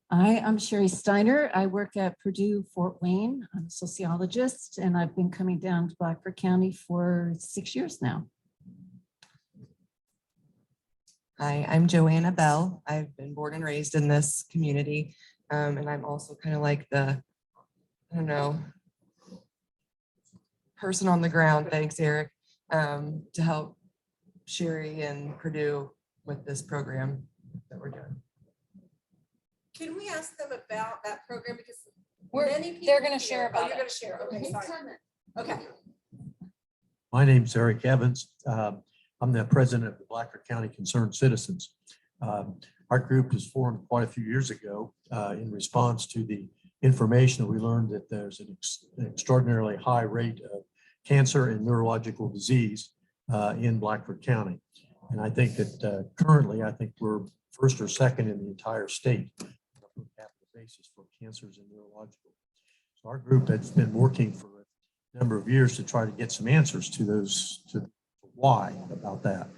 Hi, I'm Sherry Steiner. I work at Purdue, Fort Wayne. I'm a sociologist, and I've been coming down to Blackford County for 6 years now. Hi, I'm Joanna Bell. I've been born and raised in this community, and I'm also kind of like the, I don't know, person on the ground, thanks Eric, to help Sherry and Purdue with this program that we're doing. Can we ask them about that program? Because they're going to share about it. You're going to share. Okay, sorry. Okay. My name's Eric Evans. I'm the president of the Blackford County Concerned Citizens. Our group was formed quite a few years ago in response to the information that we learned that there's an extraordinarily high rate of cancer and neurological disease in Blackford County. And I think that currently, I think we're first or second in the entire state on a per capita basis for cancers and neurological. So our group has been working for a number of years to try to get some answers to those, to why about that.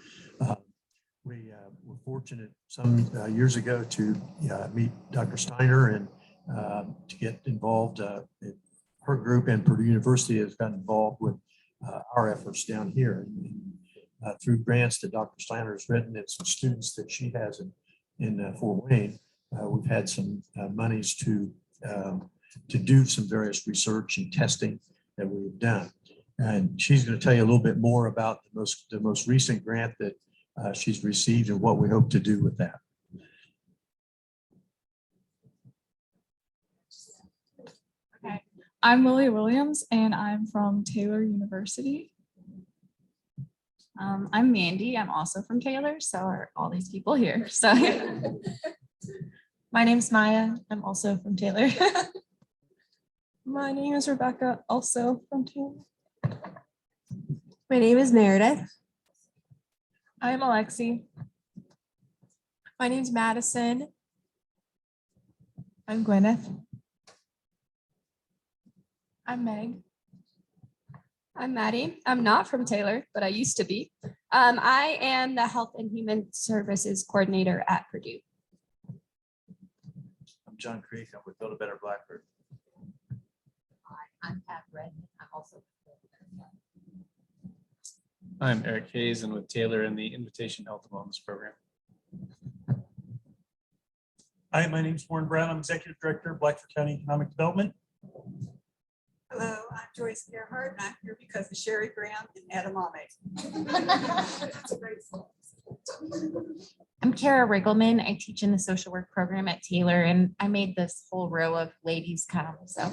We were fortunate some years ago to meet Dr. Steiner and to get involved. Her group and Purdue University has gotten involved with our efforts down here through grants that Dr. Steiner has written and some students that she has in Fort Wayne. We've had some monies to do some various research and testing that we've done. And she's going to tell you a little bit more about the most recent grant that she's received and what we hope to do with that. Okay, I'm Lily Williams and I'm from Taylor University. I'm Mandy. I'm also from Taylor. So are all these people here. So my name's Maya. I'm also from Taylor. My name is Rebecca, also from Taylor. My name is Meredith. I'm Alexi. My name's Madison. I'm Gwyneth. I'm Meg. I'm Maddie. I'm not from Taylor, but I used to be. I am the Health and Human Services Coordinator at Purdue. I'm John Creek. I'm with Build a Better Blackford. I'm Pat Redden. I'm also. I'm Eric Hayes and with Taylor in the Invitation Health and Wellness Program. Hi, my name is Warren Brown. I'm Executive Director of Blackford County Economic Development. Hello, I'm Joyce Gerhardt, and I'm here because of Sherry Graham and Edamame. That's a great song. I'm Kara Riggleman. I teach in the social work program at Taylor, and I made this whole row of ladies come. So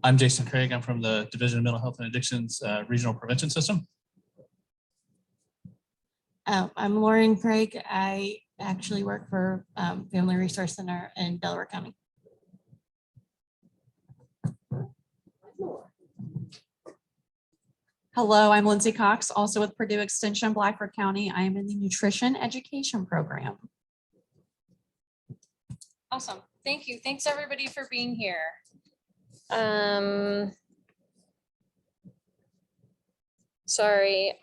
I'm Jason Craig. I'm from the Division of Mental Health and Addictions Regional Prevention System. I'm Lauren Craig. I actually work for Family Resource Center in Delaware County. Hello, I'm Lindsay Cox, also with Purdue Extension, Blackford County. I am in the Nutrition Education Program. Awesome. Thank you. Thanks everybody for being here. Sorry,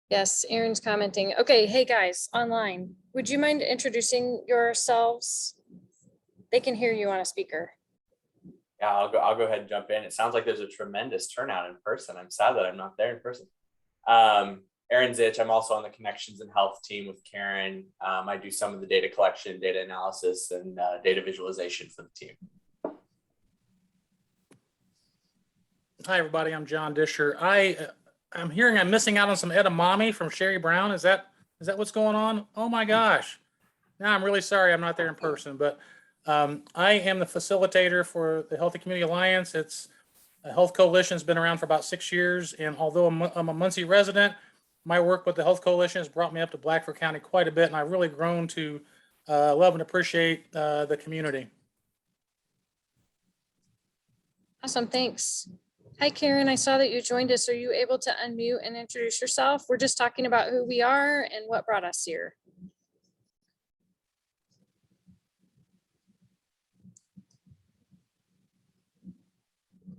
yes, Aaron's commenting. Okay, hey guys, online, would you mind introducing yourselves? They can hear you on a speaker. Yeah, I'll go ahead and jump in. It sounds like there's a tremendous turnout in person. I'm sad that I'm not there in person. Aaron Zitch, I'm also on the Connections and Health team with Karen. I do some of the data collection, data analysis, and data visualization for the team. Hi, everybody. I'm John Disher. I'm hearing I'm missing out on some edamame from Sherry Brown. Is that what's going on? Oh my gosh. Now I'm really sorry I'm not there in person, but I am the facilitator for the Healthy Community Alliance. It's a health coalition has been around for about 6 years. And although I'm a Muncie resident, my work with the Health Coalition has brought me up to Blackford County quite a bit. And I've really grown to love and appreciate the community. Awesome, thanks. Hi, Karen. I saw that you joined us. Are you able to unmute and introduce yourself? We're just talking about who we are and what brought us here.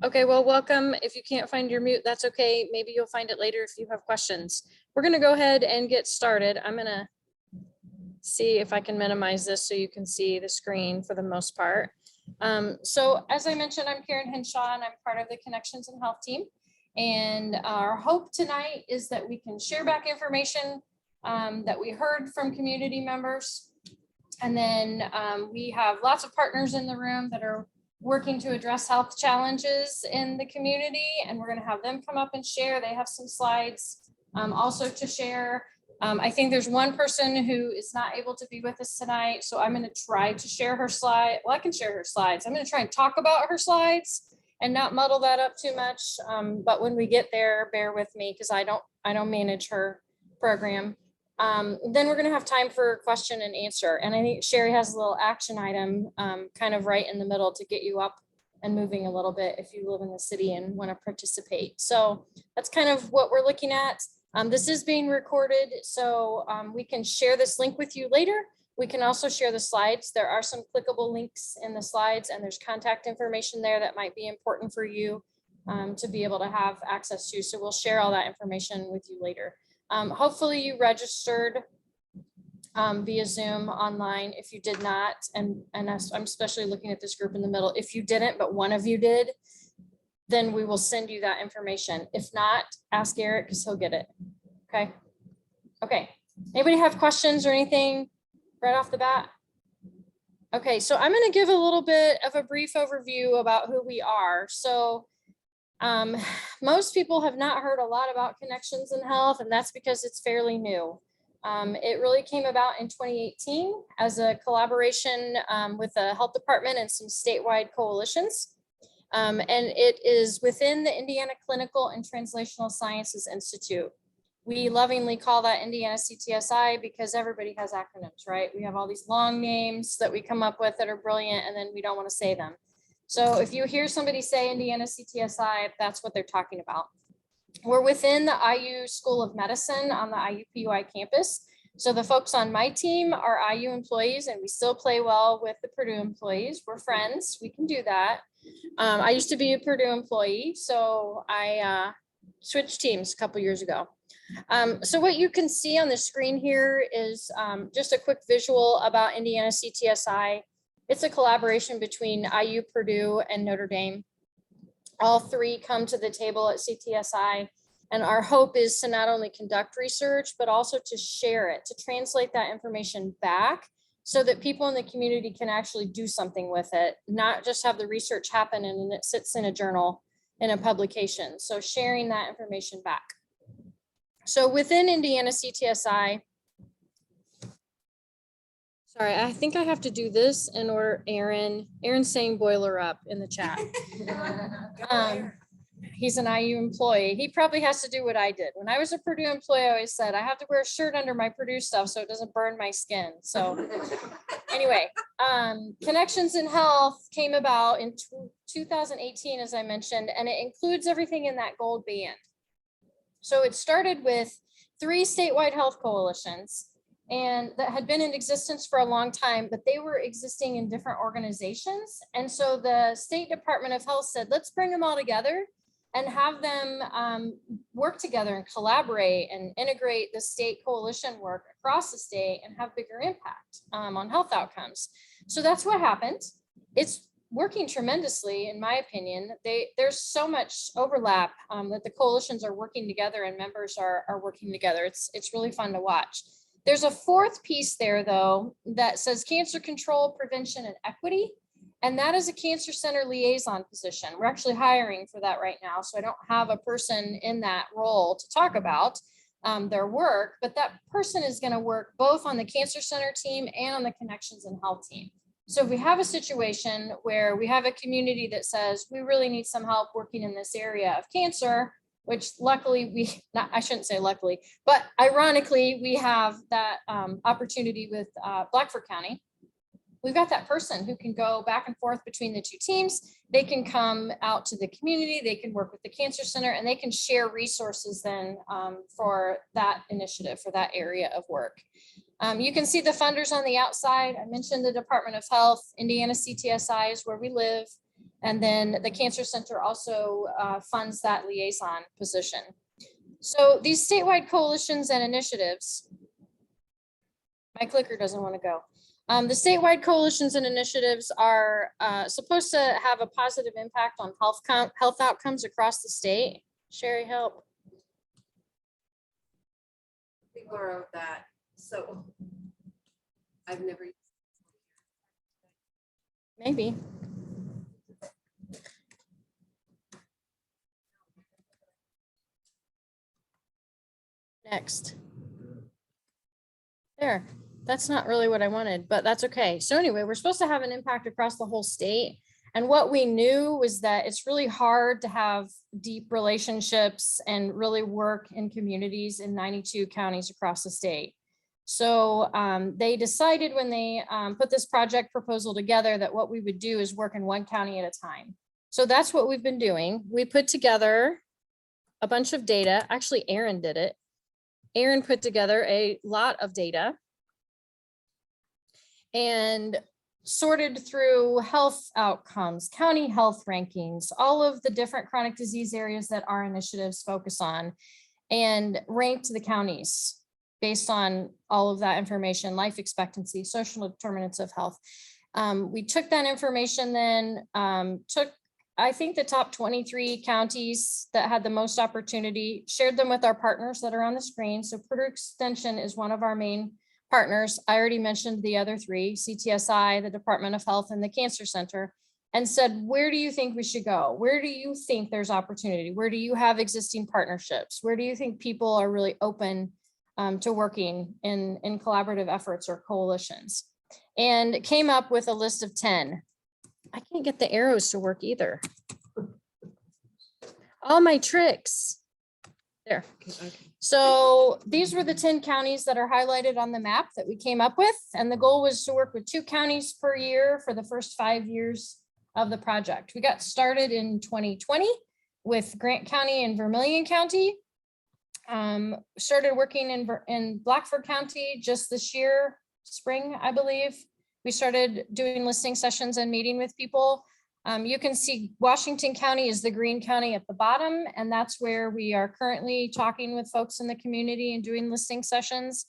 Okay, well, welcome. If you can't find your mute, that's okay. Maybe you'll find it later if you have questions. We're gonna go ahead and get started. I'm gonna see if I can minimize this so you can see the screen for the most part. So as I mentioned, I'm Karen Henshaw and I'm part of the Connections and Health team. And our hope tonight is that we can share back information that we heard from community members. And then we have lots of partners in the room that are working to address health challenges in the community. And we're going to have them come up and share. They have some slides also to share. I think there's one person who is not able to be with us tonight. So I'm going to try to share her slide. Well, I can share her slides. I'm going to try and talk about her slides and not muddle that up too much. But when we get there, bear with me because I don't manage her program. Then we're going to have time for question and answer. And I think Sherry has a little action item kind of right in the middle to get you up and moving a little bit if you live in the city and want to participate. So that's kind of what we're looking at. This is being recorded, so we can share this link with you later. We can also share the slides. There are some clickable links in the slides and there's contact information there that might be important for you to be able to have access to. So we'll share all that information with you later. Hopefully you registered via Zoom online. If you did not, and I'm especially looking at this group in the middle, if you didn't, but one of you did, then we will send you that information. If not, ask Eric because he'll get it. Okay. Okay. Anybody have questions or anything right off the bat? Okay, so I'm going to give a little bit of a brief overview about who we are. So most people have not heard a lot about Connections in Health, and that's because it's fairly new. It really came about in 2018 as a collaboration with the health department and some statewide coalitions. And it is within the Indiana Clinical and Translational Sciences Institute. We lovingly call that Indiana CTSI because everybody has acronyms, right? We have all these long names that we come up with that are brilliant and then we don't want to say them. So if you hear somebody say Indiana CTSI, that's what they're talking about. We're within the IU School of Medicine on the IUPUI campus. So the folks on my team are IU employees and we still play well with the Purdue employees. We're friends, we can do that. I used to be a Purdue employee, so I switched teams a couple years ago. So what you can see on the screen here is just a quick visual about Indiana CTSI. It's a collaboration between IU, Purdue, and Notre Dame. All three come to the table at CTSI. And our hope is to not only conduct research, but also to share it, to translate that information back so that people in the community can actually do something with it, not just have the research happen and it sits in a journal in a publication. So sharing that information back. So within Indiana CTSI, sorry, I think I have to do this in order, Aaron's saying boiler up in the chat. He's an IU employee. He probably has to do what I did. When I was a Purdue employee, I always said, I have to wear a shirt under my Purdue stuff so it doesn't burn my skin. So anyway, Connections in Health came about in 2018, as I mentioned, and it includes everything in that gold band. So it started with 3 statewide health coalitions and that had been in existence for a long time, but they were existing in different organizations. And so the State Department of Health said, let's bring them all together and have them work together and collaborate and integrate the state coalition work across the state and have bigger impact on health outcomes. So that's what happened. It's working tremendously, in my opinion. There's so much overlap that the coalitions are working together and members are working together. It's really fun to watch. There's a 4th piece there, though, that says cancer control, prevention, and equity. And that is a cancer center liaison position. We're actually hiring for that right now. So I don't have a person in that role to talk about their work, but that person is going to work both on the cancer center team and on the Connections in Health team. So if we have a situation where we have a community that says we really need some help working in this area of cancer, which luckily I shouldn't say luckily, but ironically, we have that opportunity with Blackford County. We've got that person who can go back and forth between the 2 teams. They can come out to the community, they can work with the cancer center, and they can share resources then for that initiative, for that area of work. You can see the funders on the outside. I mentioned the Department of Health. Indiana CTSI is where we live. And then the Cancer Center also funds that liaison position. So these statewide coalitions and initiatives, my clicker doesn't want to go. The statewide coalitions and initiatives are supposed to have a positive impact on health outcomes across the state. Sherry, help. We borrowed that, so I've never. Maybe. Next. There, that's not really what I wanted, but that's okay. So anyway, we're supposed to have an impact across the whole state. And what we knew was that it's really hard to have deep relationships and really work in communities in 92 counties across the state. So they decided when they put this project proposal together that what we would do is work in one county at a time. So that's what we've been doing. We put together a bunch of data. Actually, Aaron did it. Aaron put together a lot of data and sorted through health outcomes, county health rankings, all of the different chronic disease areas that our initiatives focus on, and ranked the counties based on all of that information, life expectancy, social determinants of health. We took that information then, took, I think, the top 23 counties that had the most opportunity, shared them with our partners that are on the screen. So Purdue Extension is one of our main partners. I already mentioned the other three, CTSI, the Department of Health, and the Cancer Center, and said, where do you think we should go? Where do you think there's opportunity? Where do you have existing partnerships? Where do you think people are really open to working in collaborative efforts or coalitions? And came up with a list of 10. I can't get the arrows to work either. All my tricks. There. So these were the 10 counties that are highlighted on the map that we came up with. And the goal was to work with 2 counties per year for the first 5 years of the project. We got started in 2020 with Grant County and Vermilion County. Started working in Blackford County just this year, spring, I believe. We started doing listening sessions and meeting with people. You can see Washington County is the green county at the bottom, and that's where we are currently talking with folks in the community and doing listening sessions.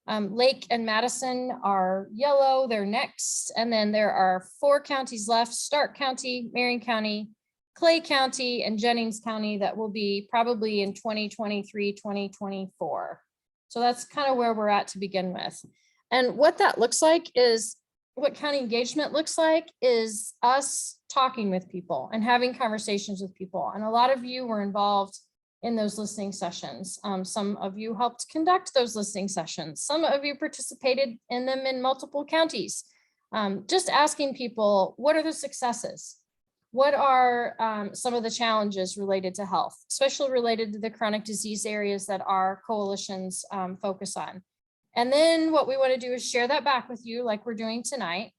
Lake and Madison are yellow, they're next. And then there are 4 counties left: Stark County, Marion County, Clay County, and Jennings County that will be probably in 2023, 2024. So that's kind of where we're at to begin with. And what that looks like is, what county engagement looks like is us talking with people and having conversations with people. And a lot of you were involved in those listening sessions. Some of you helped conduct those listening sessions. Some of you participated in them in multiple counties. Just asking people, what are the successes? What are some of the challenges related to health, especially related to the chronic disease areas that our coalitions focus on? And then what we want to do is share that back with you like we're doing tonight,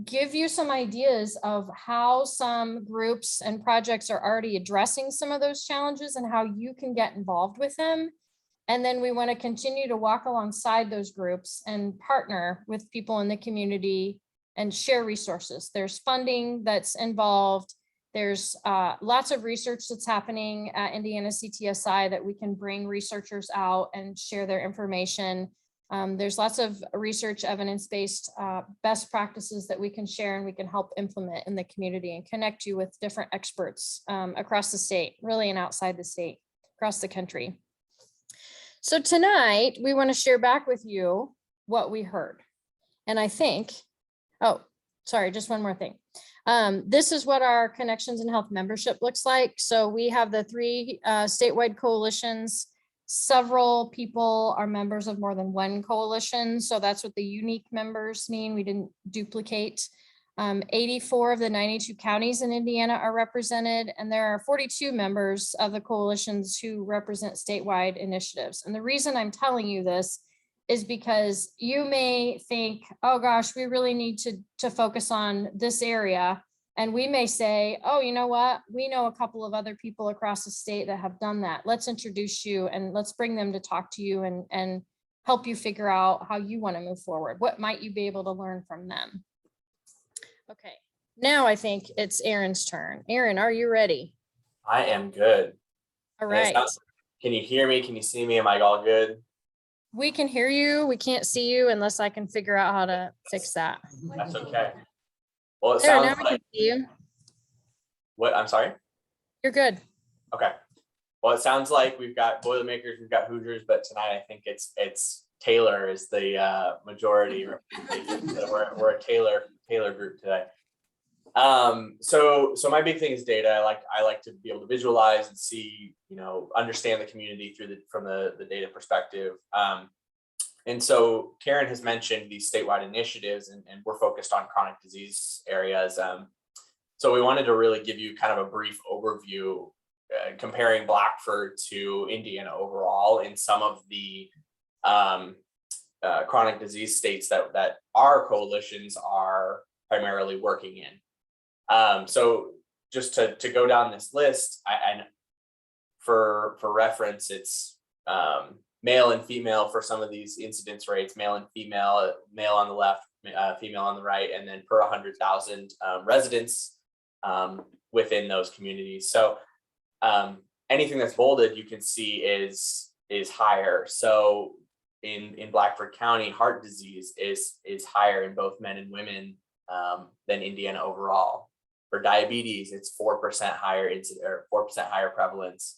give you some ideas of how some groups and projects are already addressing some of those challenges and how you can get involved with them. And then we want to continue to walk alongside those groups and partner with people in the community and share resources. There's funding that's involved. There's lots of research that's happening at Indiana CTSI that we can bring researchers out and share their information. There's lots of research evidence-based best practices that we can share and we can help implement in the community and connect you with different experts across the state, really, and outside the state, across the country. So tonight we want to share back with you what we heard. And I think, oh, sorry, just one more thing. This is what our Connections in Health membership looks like. So we have the 3 statewide coalitions. Several people are members of more than one coalition. So that's what the unique members mean. We didn't duplicate. 84 of the 92 counties in Indiana are represented, and there are 42 members of the coalitions who represent statewide initiatives. And the reason I'm telling you this is because you may think, oh gosh, we really need to focus on this area. And we may say, oh, you know what? We know a couple of other people across the state that have done that. Let's introduce you and let's bring them to talk to you and help you figure out how you want to move forward. What might you be able to learn from them? Okay, Now I think it's Aaron's turn. Aaron, are you ready? I am good. All And it right. can you hear me? Can you see me? Am I all good? We can hear you. We can't see you unless I can figure out how to fix that. That's okay. Well, it There, now sounds we can like see you. what? I'm sorry. You're good. Okay. Well, it sounds like we've got Boilermakers, we've got Hoosiers, but tonight I think it's Taylor is the majority. So we're a Taylor group today. So my big thing is data. I like to be able to visualize and see, understand the community from the data perspective. And so Karen has mentioned these statewide initiatives, and we're focused on chronic disease areas. So we wanted to really give you kind of a brief overview, comparing Blackford to Indiana overall in some of the chronic disease states that our coalitions are primarily working in. So just to go down this list, and for reference, it's male and female for some of these incidence rates, male and female, male on the left, female on the right, and then per 100,000 residents within those communities. So anything that's bolded, you can see is higher. So in Blackford County, heart disease is higher in both men and women than Indiana overall. For diabetes, it's 4% higher incidence or 4% higher prevalence.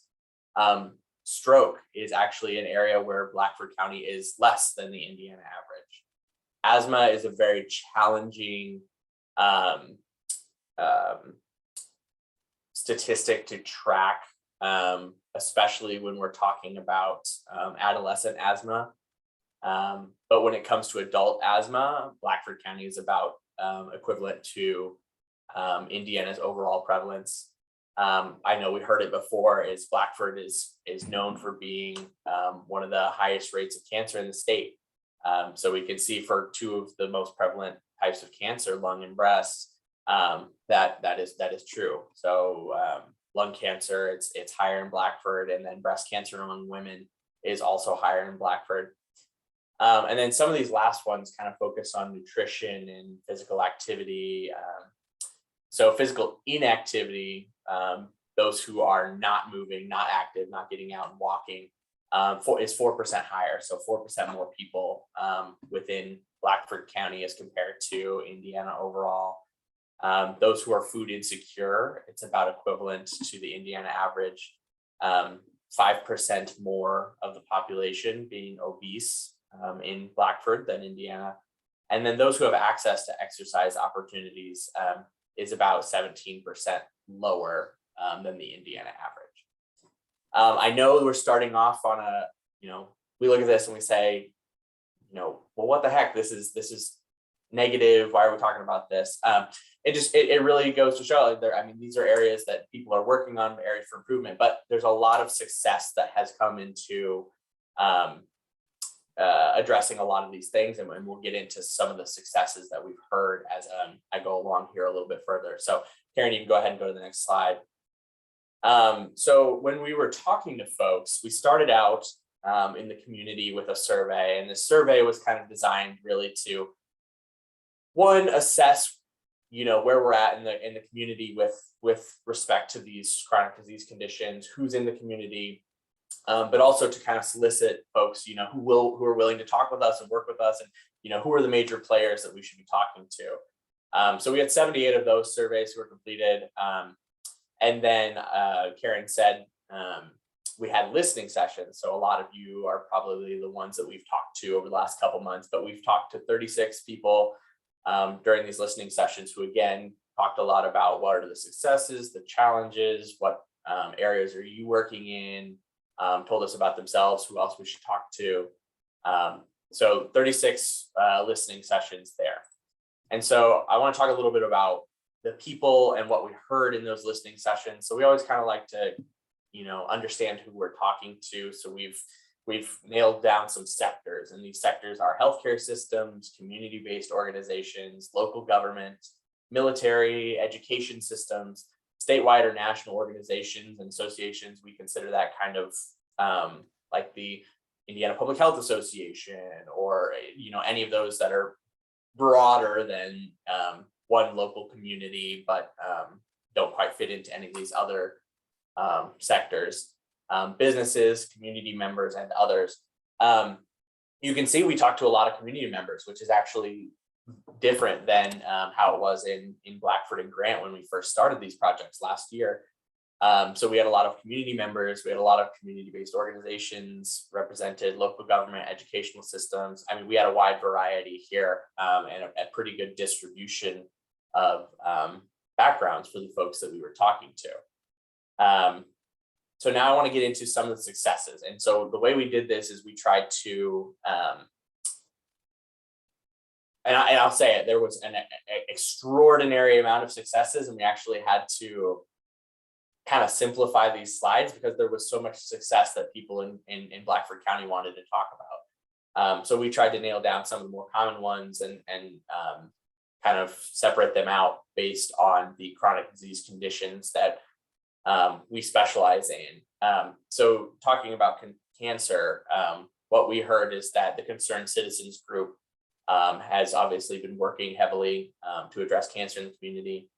Stroke is actually an area where Blackford County is less than the Indiana average. Asthma is a very challenging statistic to track, especially when we're talking about adolescent asthma. But when it comes to adult asthma, Blackford County is about equivalent to Indiana's overall prevalence. I know we heard it before, is Blackford is known for being one of the highest rates of cancer in the state. So we can see for two of the most prevalent types of cancer, lung and breast, that is true. So lung cancer, it's higher in Blackford, and then breast cancer among women is also higher in Blackford. And then some of these last ones kind of focus on nutrition and physical activity. So physical inactivity, those who are not moving, not active, not getting out and walking, is 4% higher. So 4% more people within Blackford County as compared to Indiana overall. Those who are food insecure, it's about equivalent to the Indiana average. 5% more of the population being obese in Blackford than Indiana. And then those who have access to exercise opportunities is about 17% lower than the Indiana average. I know we're starting off on we look at this and we say, well, what the heck? This is negative. Why are we talking about this? It really goes to show these are areas that people are working on, areas for improvement, but there's a lot of success that has come into addressing a lot of these things, and we'll get into some of the successes that we've heard as I go along here a little bit further. So Karen, you can go ahead and go to the next slide. So when we were talking to folks, we started out in the community with a survey, and the survey was kind of designed really to, one, assess where we're at in the community with respect to these chronic disease conditions, who's in the community, but also to kind of solicit folks, who are willing to talk with us and work with us, and who are the major players that we should be talking to. So we had 78 of those surveys who were completed, and then Karen said we had listening sessions. So a lot of you are probably the ones that we've talked to over the last couple months, but we've talked to 36 people during these listening sessions who again talked a lot about what are the successes, the challenges, what areas are you working in. Told us about themselves, who else we should talk to. So 36 listening sessions there. And so I want to talk a little bit about the people and what we heard in those listening sessions. So we always kind of like to, understand who we're talking to. So we've nailed down some sectors, and these sectors are healthcare systems, community-based organizations, local government, military, education systems, statewide or national organizations and associations. We consider that kind of like the Indiana Public Health Association, or any of those that are broader than one local community, but don't quite fit into any of these other sectors, businesses, community members, and others. You can see we talked to a lot of community members, which is actually different than how it was in Blackford and Grant when we first started these projects last year. So we had a lot of community members, we had a lot of community-based organizations represented, local government, educational systems. I mean, we had a wide variety here and a pretty good distribution of backgrounds for the folks that we were talking to. So now I want to get into some of the successes. And so the way we did this is we tried to, and I'll say it, there was an extraordinary amount of successes, and we actually had to kind of simplify these slides because there was so much success that people in Blackford County wanted to talk about. So we tried to nail down some of the more common ones and kind of separate them out based on the chronic disease conditions that we specialize in. So talking about cancer, what we heard is that the Concerned Citizens Group has obviously been working heavily to address cancer in the community.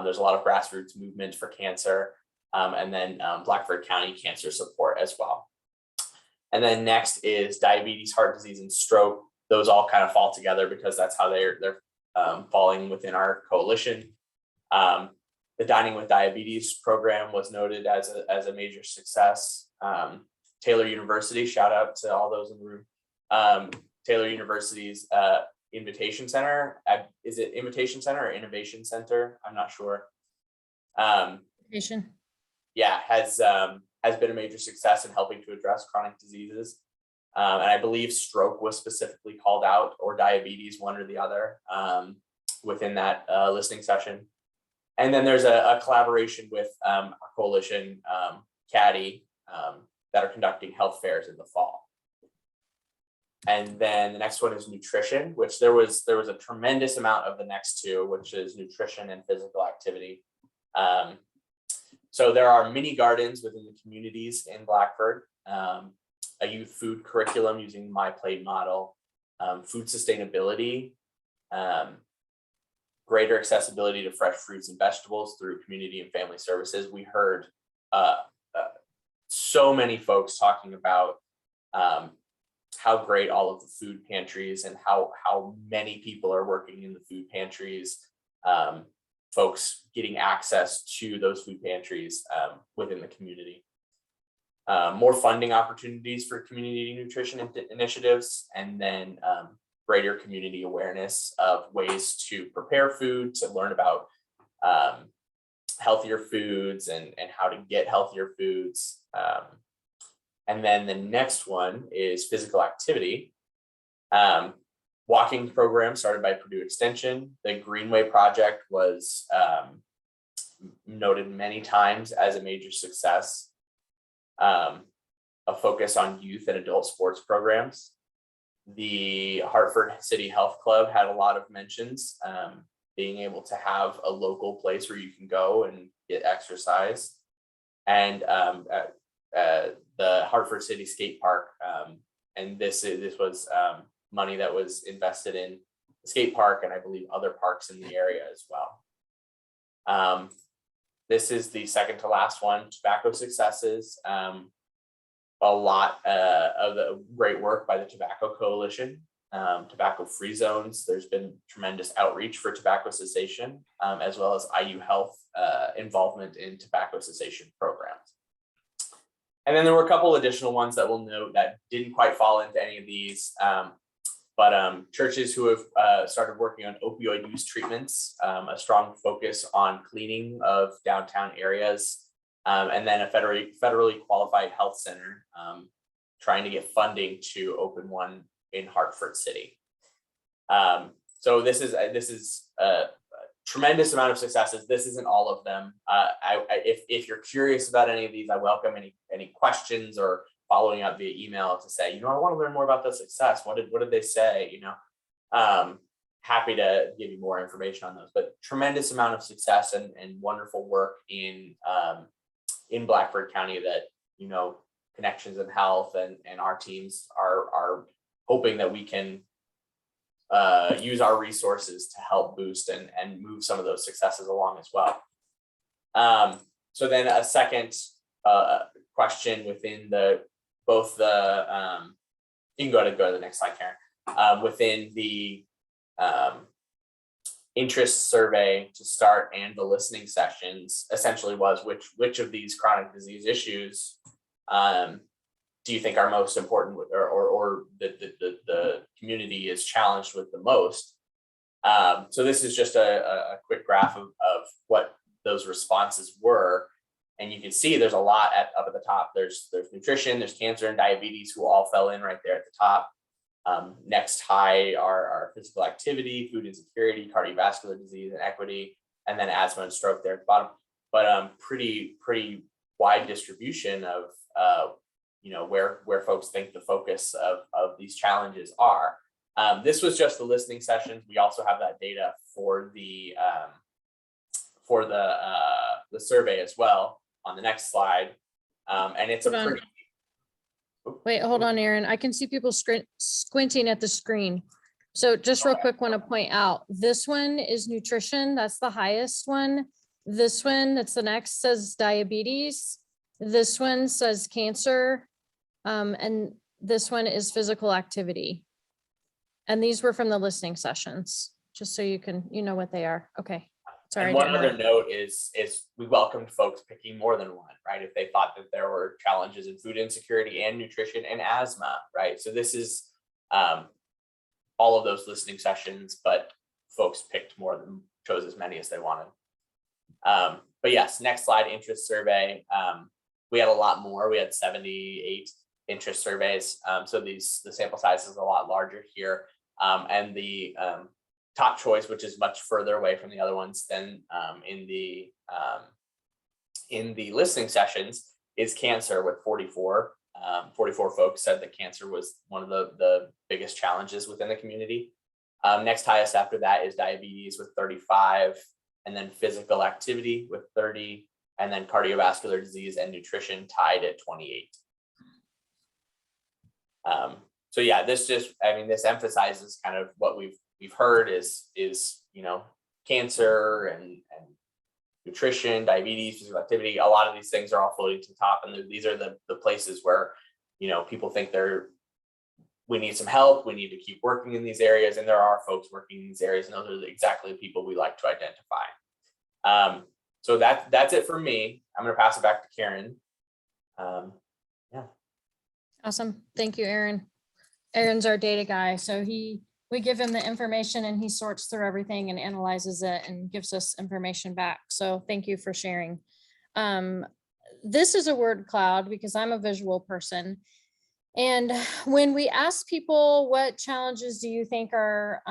There's a lot of grassroots movement for cancer, and then Blackford County Cancer Support as well. And then next is diabetes, heart disease, and stroke. Those all kind of fall together because that's how they're falling within our coalition. The Dining with Diabetes program was noted as a major success. Taylor University, shout out to all those in the room. Taylor University's Invitation Center, is it Invitation Center or Innovation Center? I'm not sure. Innovation. Yeah, has been a major success in helping to address chronic diseases. And I believe stroke was specifically called out, or diabetes, one or the other, within that listening session. And then there's a collaboration with our coalition, CADDY, that are conducting health fairs in the fall. And then the next one is nutrition, which there was a tremendous amount of the next two, which is nutrition and physical activity. So there are mini gardens within the communities in Blackford, a youth food curriculum using My Plate model, food sustainability, greater accessibility to fresh fruits and vegetables through community and family services. We heard so many folks talking about how great all of the food pantries and how many people are working in the food pantries, folks getting access to those food pantries within the community. More funding opportunities for community nutrition initiatives, and then greater community awareness of ways to prepare food, to learn about healthier foods and how to get healthier foods. And then the next one is physical activity. Walking program started by Purdue Extension. The Greenway Project was noted many times as a major success. A focus on youth and adult sports programs. The Hartford City Health Club had a lot of mentions, being able to have a local place where you can go and get exercise. And the Hartford City Skate Park, and this was money that was invested in the skate park and I believe other parks in the area as well. This is the second to last one, tobacco successes. A lot of the great work by the Tobacco Coalition, tobacco free zones. There's been tremendous outreach for tobacco cessation, as well as IU Health involvement in tobacco cessation programs. And then there were a couple additional ones that we'll note that didn't quite fall into any of these, but churches who have started working on opioid use treatments, a strong focus on cleaning of downtown areas, and then a federally qualified health center trying to get funding to open one in Hartford City. So this is a tremendous amount of successes. This isn't all of them. If you're curious about any of these, I welcome any questions or following up via email to say, I want to learn more about the success. What did they say? Happy to give you more information on those. But tremendous amount of success and wonderful work in Blackford County that Connections in Health and our teams are hoping that we can use our resources to help boost and move some of those successes along as well. So then a second question within both the you can go to the next slide, Karen. Within the interest survey to start and the listening sessions essentially was which of these chronic disease issues do you think are most important or the community is challenged with the most? So this is just a quick graph of what those responses were. And you can see there's a lot up at the top. There's nutrition, there's cancer and diabetes who all fell in right there at the top. Next high are physical activity, food insecurity, cardiovascular disease and equity, and then asthma and stroke there at the bottom. But pretty wide distribution of where folks think the focus of these challenges are. This was just the listening sessions. We also have that data for the survey as well on the next slide. And it's Hold on. Wait, hold on, Aaron. I can see people squinting at the screen. So just real quick, want to point out, this one is nutrition. That's the highest one. This one, that's the next, says diabetes. This one says cancer. And this one is physical activity. And these were from the listening sessions, just so you know what they are. Okay. Sorry. And one other note is we welcomed folks picking more than one, right? If they thought that there were challenges in food insecurity and nutrition and asthma, right? So this is all of those listening sessions, but folks picked more than chose as many as they wanted. But yes, next slide, interest survey. We had a lot more. We had 78 interest surveys. So the sample size is a lot larger here. And the top choice, which is much further away from the other ones than in the listening sessions, is cancer with 44. 44 folks said that cancer was one of the biggest challenges within the community. Next highest after that is diabetes with 35, and then physical activity with 30, and then cardiovascular disease and nutrition tied at 28. So yeah, this emphasizes kind of what we've heard is cancer and nutrition, diabetes, physical activity. A lot of these things are all floating to the top, and these are the places where people think we need some help. We need to keep working in these areas, and there are folks working in these areas, and those are exactly the people we like to identify. So that's it for me. I'm going to pass it back to Karen. Awesome. Thank you, Aaron. Aaron's our data guy. So we give him the information and he sorts through everything and analyzes it and gives us information back. So thank you for sharing. This is a word cloud because I'm a visual person. And when we ask people what challenges do you think are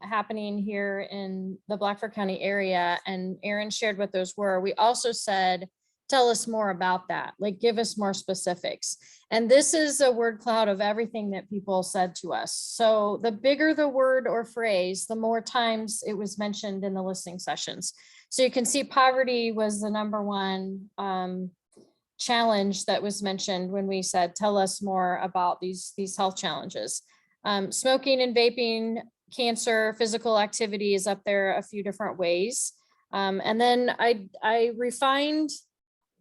happening here in the Blackford County area, and Aaron shared what those were, we also said, tell us more about that, like give us more specifics. And this is a word cloud of everything that people said to us. So the bigger the word or phrase, the more times it was mentioned in the listening sessions. So you can see poverty was the number one challenge that was mentioned when we said, tell us more about these health challenges. Smoking and vaping, cancer, physical activity is up there a few different ways. And then I refined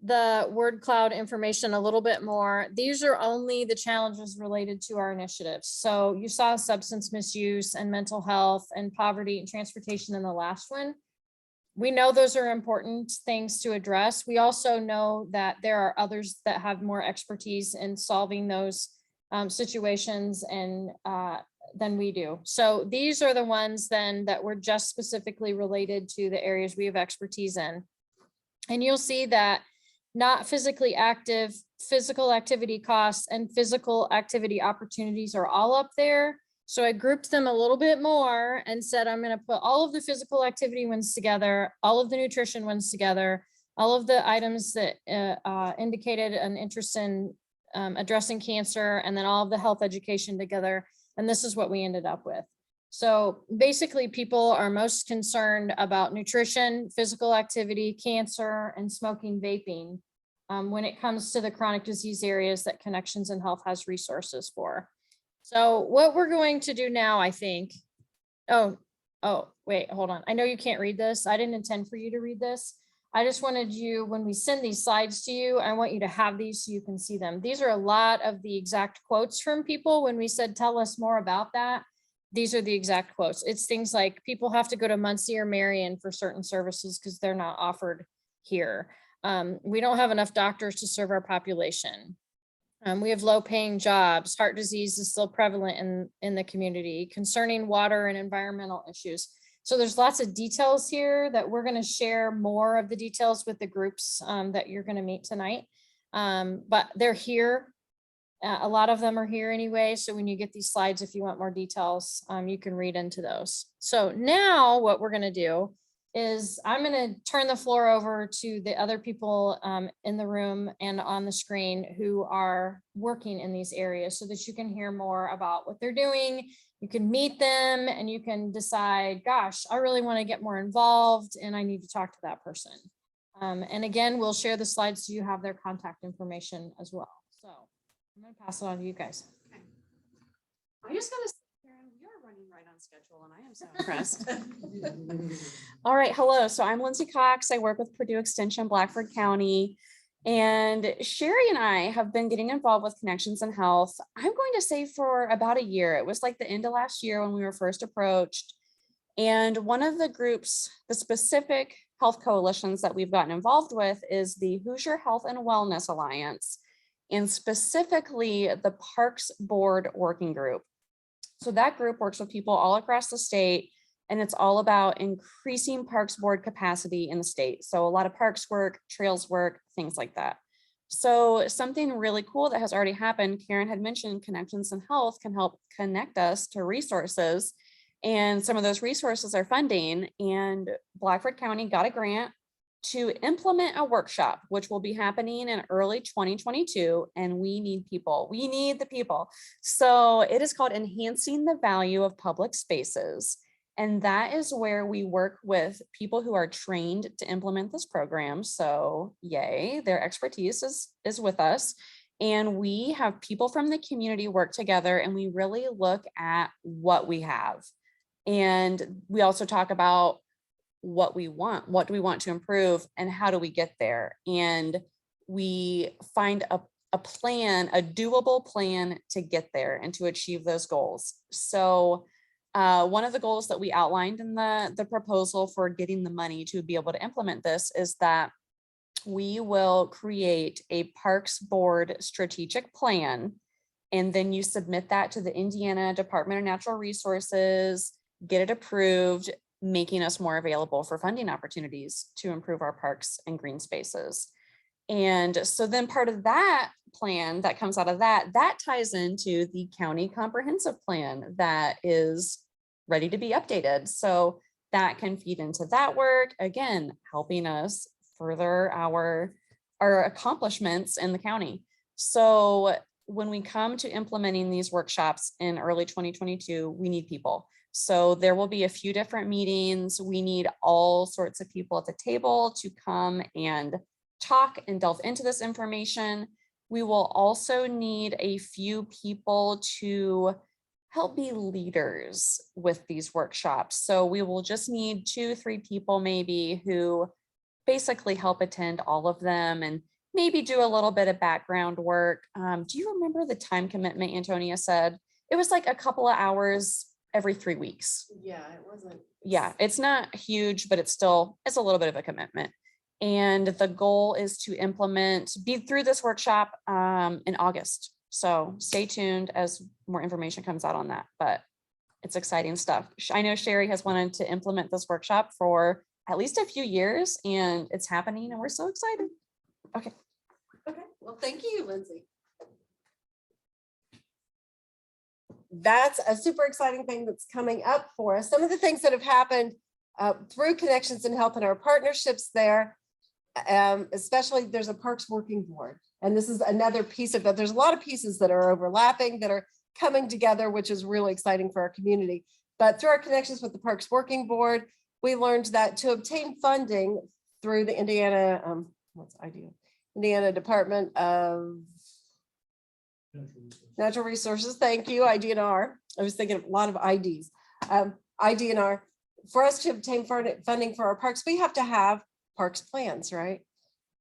the word cloud information a little bit more. These are only the challenges related to our initiatives. So you saw substance misuse and mental health and poverty and transportation in the last one. We know those are important things to address. We also know that there are others that have more expertise in solving those situations and than we do. So these are the ones then that were just specifically related to the areas we have expertise in. And you'll see that not physically active, physical activity costs and physical activity opportunities are all up there. So I grouped them a little bit more and said, I'm going to put all of the physical activity ones together, all of the nutrition ones together, all of the items that indicated an interest in addressing cancer, and then all of the health education together. And this is what we ended up with. So basically people are most concerned about nutrition, physical activity, cancer, and smoking, vaping when it comes to the chronic disease areas that Connections in Health has resources for. So what we're going to do now, I think, Oh, wait, hold on. I know you can't read this. I didn't intend for you to read this. I just wanted you, when we send these slides to you, I want you to have these so you can see them. These are a lot of the exact quotes from people. When we said, tell us more about that, these are the exact quotes. It's things like people have to go to Muncie or Marion for certain services because they're not offered here. We don't have enough doctors to serve our population. We have low paying jobs. Heart disease is still prevalent in the community, concerning water and environmental issues. So there's lots of details here that we're going to share more of the details with the groups that you're going to meet tonight. But they're here. A lot of them are here anyway. So when you get these slides, if you want more details, you can read into those. So now what we're going to do is I'm going to turn the floor over to the other people in the room and on the screen who are working in these areas so that you can hear more about what they're doing. You can meet them and you can decide, gosh, I really want to get more involved and I need to talk to that person. And again, we'll share the slides so you have their contact information as well. So I'm going to pass it on to you guys. Okay. I just got to say, Karen, you're running right on schedule and I am so impressed. All right. Hello. So I'm Lindsay Cox. I work with Purdue Extension, Blackford County. And Sherry and I have been getting involved with Connections in Health. I'm going to say for about a year. It was like the end of last year when we were first approached. And one of the groups, the specific health coalitions that we've gotten involved with is the Hoosier Health and Wellness Alliance, and specifically the Parks Board Working Group. So that group works with people all across the state, and it's all about increasing Parks Board capacity in the state. So a lot of parks work, trails work, things like that. So something really cool that has already happened, Karen had mentioned Connections in Health can help connect us to resources. And some of those resources are funding, and Blackford County got a grant to implement a workshop, which will be happening in early 2022. And we need people. We need the people. So it is called Enhancing the Value of Public Spaces. And that is where we work with people who are trained to implement this program. So yay, their expertise is with us. And we have people from the community work together and we really look at what we have. And we also talk about what we want, what do we want to improve, and how do we get there? And we find a plan, a doable plan to get there and to achieve those goals. So one of the goals that we outlined in the proposal for getting the money to be able to implement this is that we will create a Parks Board strategic plan, and then you submit that to the Indiana Department of Natural Resources, get it approved, making us more available for funding opportunities to improve our parks and green spaces. And so then part of that plan that comes out of that ties into the county comprehensive plan that is ready to be updated. So that can feed into that work, again, helping us further our accomplishments in the county. So when we come to implementing these workshops in early 2022, we need people. So there will be a few different meetings. We need all sorts of people at the table to come and talk and delve into this information. We will also need a few people to help be leaders with these workshops. So we will just need 2-3 people maybe who basically help attend all of them and maybe do a little bit of background work. Do you remember the time commitment Antonia said? It was like a couple of hours every 3 weeks. Yeah, it wasn't. Yeah, it's not huge, but it's a little bit of a commitment. And the goal is to be through this workshop in August. So stay tuned as more information comes out on that, but it's exciting stuff. I know Sherry has wanted to implement this workshop for at least a few years, and it's happening and we're so excited. Okay. Okay, well, thank you, Lindsay. That's a super exciting thing that's coming up for us. Some of the things that have happened through Connections in Health and our partnerships there, especially there's a Parks Working Board. And this is another piece of that. There's a lot of pieces that are overlapping that are coming together, which is really exciting for our community. But through our connections with the Parks Working Board, we learned that to obtain funding through the Indiana, Indiana Department of Natural Resources. Thank you, IDNR. I was thinking of a lot of IDs. IDNR, for us to obtain funding for our parks, we have to have parks plans, right?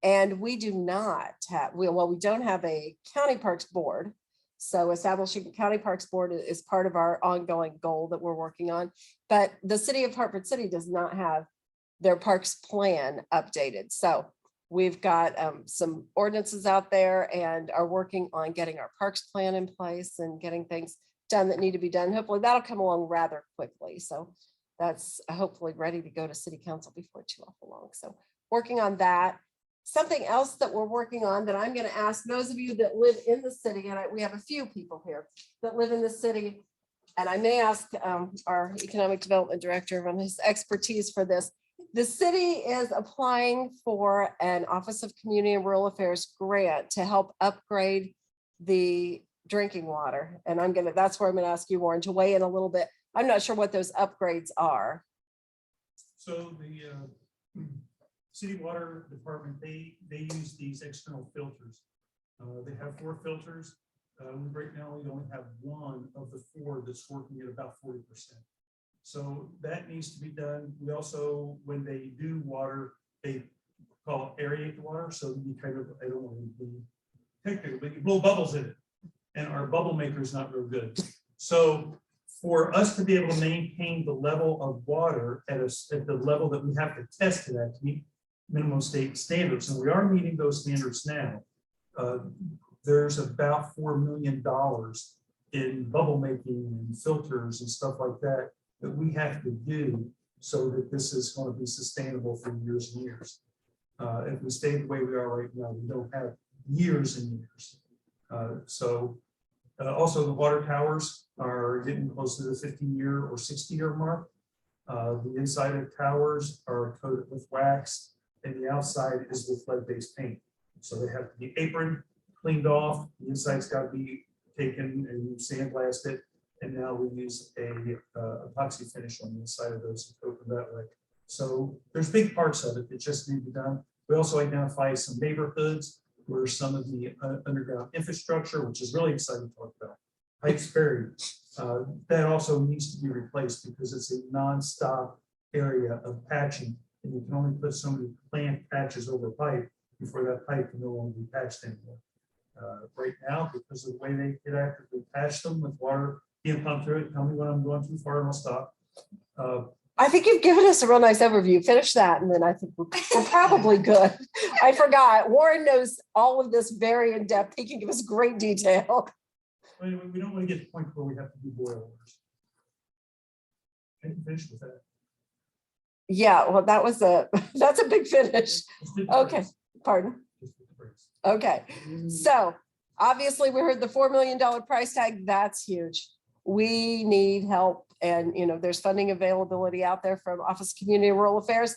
And we do not have, we don't have a county parks board. So establishing a county parks board is part of our ongoing goal that we're working on. But the city of Hartford City does not have their parks plan updated. So we've got some ordinances out there and are working on getting our parks plan in place and getting things done that need to be done. Hopefully that'll come along rather quickly. So that's hopefully ready to go to city council before too awful long. So working on that. Something else that we're working on that I'm going to ask those of you that live in the city, and we have a few people here that live in the city, and I may ask our economic development director on his expertise for this. The city is applying for an Office of Community and Rural Affairs grant to help upgrade the drinking water. And that's where I'm going to ask you, Warren, to weigh in a little bit. I'm not sure what those upgrades are. So the city water department, they use these external filters. They have 4 filters. Right now, we only have 1 of the 4 that's working at about 40%. So that needs to be done. We also, when they do water, they call it aerate the water. So you kind of, I don't want to be technical, but you blow bubbles in it. And our bubble maker is not real good. So for us to be able to maintain the level of water at the level that we have to test it at to meet minimum state standards, and we are meeting those standards now. There's about $4 million in bubble making and filters and stuff like that that we have to do so that this is going to be sustainable for years and years. If we stay the way we are right now, we don't have years and years. Also the water towers are getting close to the 50-year or 60-year mark. The inside of towers are coated with wax, and the outside is with lead-based paint. So they have to be aproned, cleaned off. The inside's got to be taken and sandblasted. And now we use a epoxy finish on the inside of those to coat them that way. So there's big parts of it that just need to be done. We also identify some neighborhoods where some of the underground infrastructure, which is really exciting to talk about, pipes buried, that also needs to be replaced because it's a non-stop area of patching. And you can only put so many plant patches over a pipe before that pipe can no longer be patched anymore. Right now, because of the way they get actively patch them with water being pumped through it, tell me when I'm going too far and I'll stop. I think you've given us a real nice overview. Finish that, and then I think we're probably good. I forgot. Warren knows all of this very in depth. He can give us great detail. We don't want to get to the point where we have to do boil orders. I can finish with that. Yeah, well, that's a big finish. Okay, pardon. Okay, so obviously we heard the $4 million price tag. That's huge. We need help, and there's funding availability out there from Office of Community and Rural Affairs.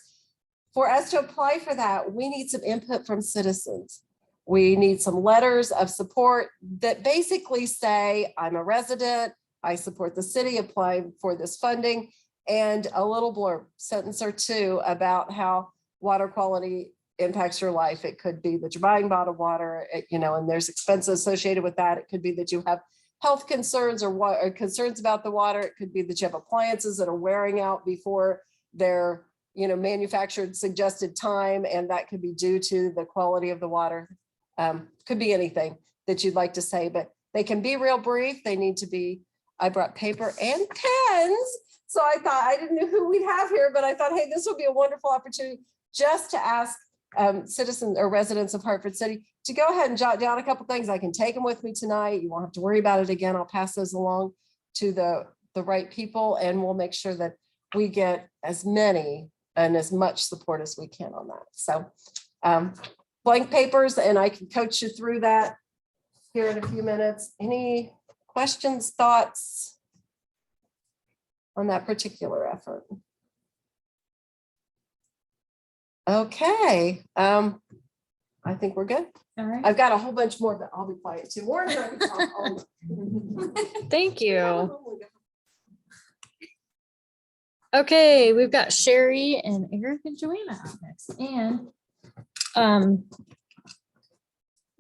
For us to apply for that, we need some input from citizens. We need some letters of support that basically say, I'm a resident, I support the city, applying for this funding, and a little blurb, sentence or two about how water quality impacts your life. It could be that you're buying bottled water, and there's expenses associated with that. It could be that you have health concerns or concerns about the water. It could be that you have appliances that are wearing out before their manufactured suggested time, and that could be due to the quality of the water. Could be anything that you'd like to say, but they can be real brief. They need to be, I brought paper and pens. So I thought, I didn't know who we'd have here, but I thought, hey, this would be a wonderful opportunity just to ask citizens or residents of Hartford City to go ahead and jot down a couple things. I can take them with me tonight. You won't have to worry about it again. I'll pass those along to the right people, and we'll make sure that we get as many and as much support as we can on that. So blank papers, and I can coach you through that here in a few minutes. Any questions, thoughts on that particular effort? Okay, I think we're good. All right. I've got a whole bunch more, but I'll be quiet too. Warren, Thank you. Okay, we've got Sherry and Eric and Joanna up next. And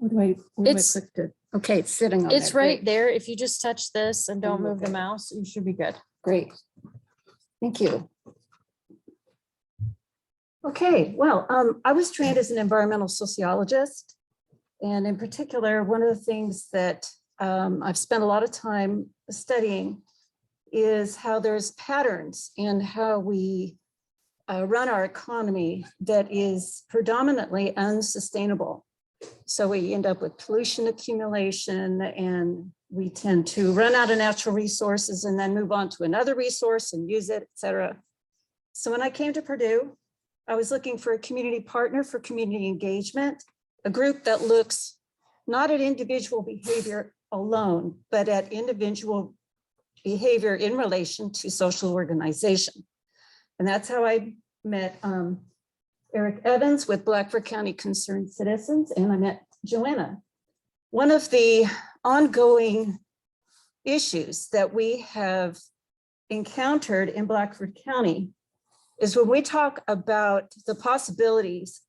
What do I click to? Okay, it's sitting on it's there. right Great. there. If you just touch this and don't move the mouse, you should be good. Great. Thank you. Okay, well, I was trained as an environmental sociologist. And in particular, one of the things that I've spent a lot of time studying is how there's patterns in how we run our economy that is predominantly unsustainable. So we end up with pollution accumulation, and we tend to run out of natural resources and then move on to another resource and use it, et cetera. So when I came to Purdue, I was looking for a community partner for community engagement, a group that looks not at individual behavior alone, but at individual behavior in relation to social organization. And that's how I met Eric Evans with Blackford County Concerned Citizens, and I met Joanna. One of the ongoing issues that we have encountered in Blackford County is when we talk about the possibilities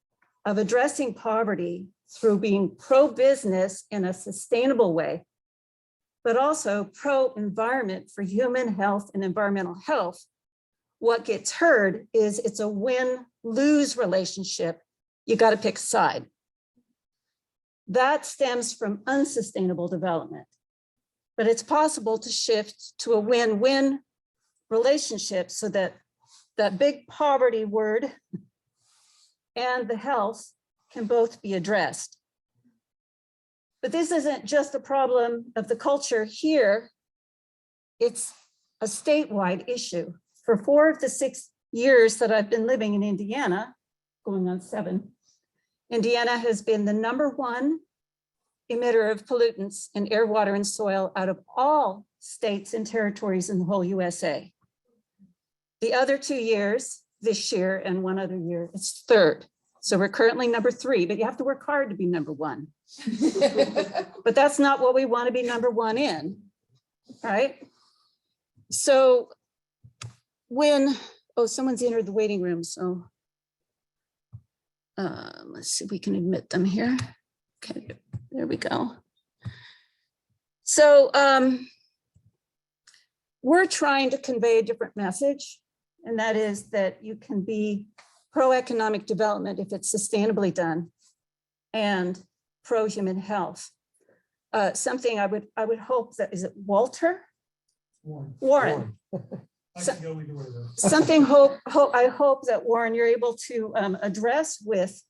of addressing poverty through being pro-business in a sustainable way, but also pro-environment for human health and environmental health. What gets heard is it's a win-lose relationship. You got to pick a side. That stems from unsustainable development, but it's possible to shift to a win-win relationship so that that big poverty word and the health can both be addressed. But this isn't just a problem of the culture here. It's a statewide issue. For 4 of the 6 years that I've been living in Indiana, going on 7, Indiana has been the #1 emitter of pollutants in air, water, and soil out of all states and territories in the whole USA. The other 2 years, this year and one other year, it's 3rd. So we're currently #3, but you have to work hard to be #1. But that's not what we want to be #1 in, right? So when, oh, someone's entered the waiting room, so let's see if we can admit them here. Okay, there we go. So we're trying to convey a different message, and that is that you can be pro-economic development if it's sustainably done, and pro-human health. Something I would hope that, is it Walter? Warren. I can go either way though. Something I hope that, Warren, you're able to address with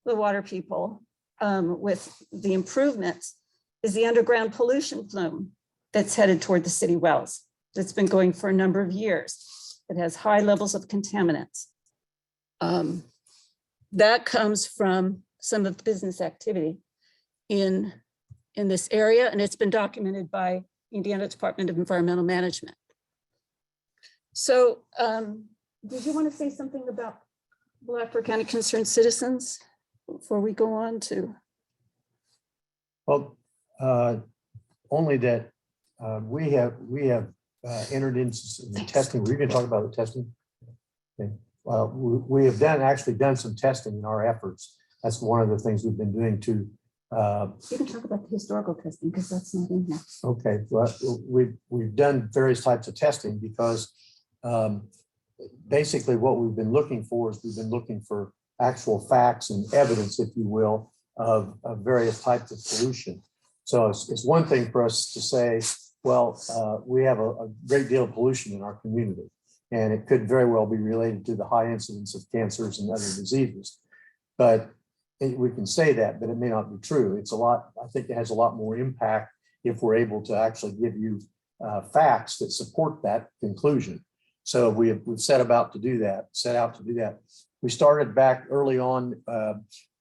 the water people, with the improvements, is the underground pollution plume that's headed toward the city wells. That's been going for a number of years. It has high levels of contaminants. That comes from some of the business activity in this area, and it's been documented by Indiana Department of Environmental Management. So did you want to say something about Blackford County Concerned Citizens before we go on to? Well, only that we have entered into some testing. We're going to talk about the testing. Okay. We have actually done some testing in our efforts. That's one of the things we've been doing to. You can talk about the historical testing because that's not in here. Okay, well, we've done various types of testing because basically what we've been looking for is we've been looking for actual facts and evidence, if you will, of various types of pollution. So it's one thing for us to say, well, we have a great deal of pollution in our community, and it could very well be related to the high incidence of cancers and other diseases. But we can say that, but it may not be true. It's a lot, I think it has a lot more impact if we're able to actually give you facts that support that conclusion. So we've set out to do that. We started back early on.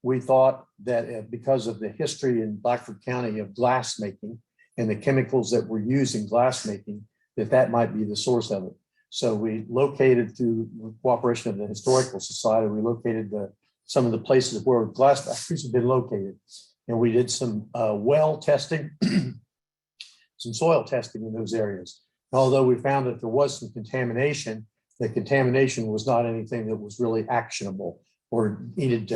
We thought that because of the history in Blackford County of glass making and the chemicals that were used in glass making, that might be the source of it. So we located, through cooperation of the Historical Society, we located some of the places where glass factories have been located. And we did some well testing, some soil testing in those areas. Although we found that there was some contamination, the contamination was not anything that was really actionable or needed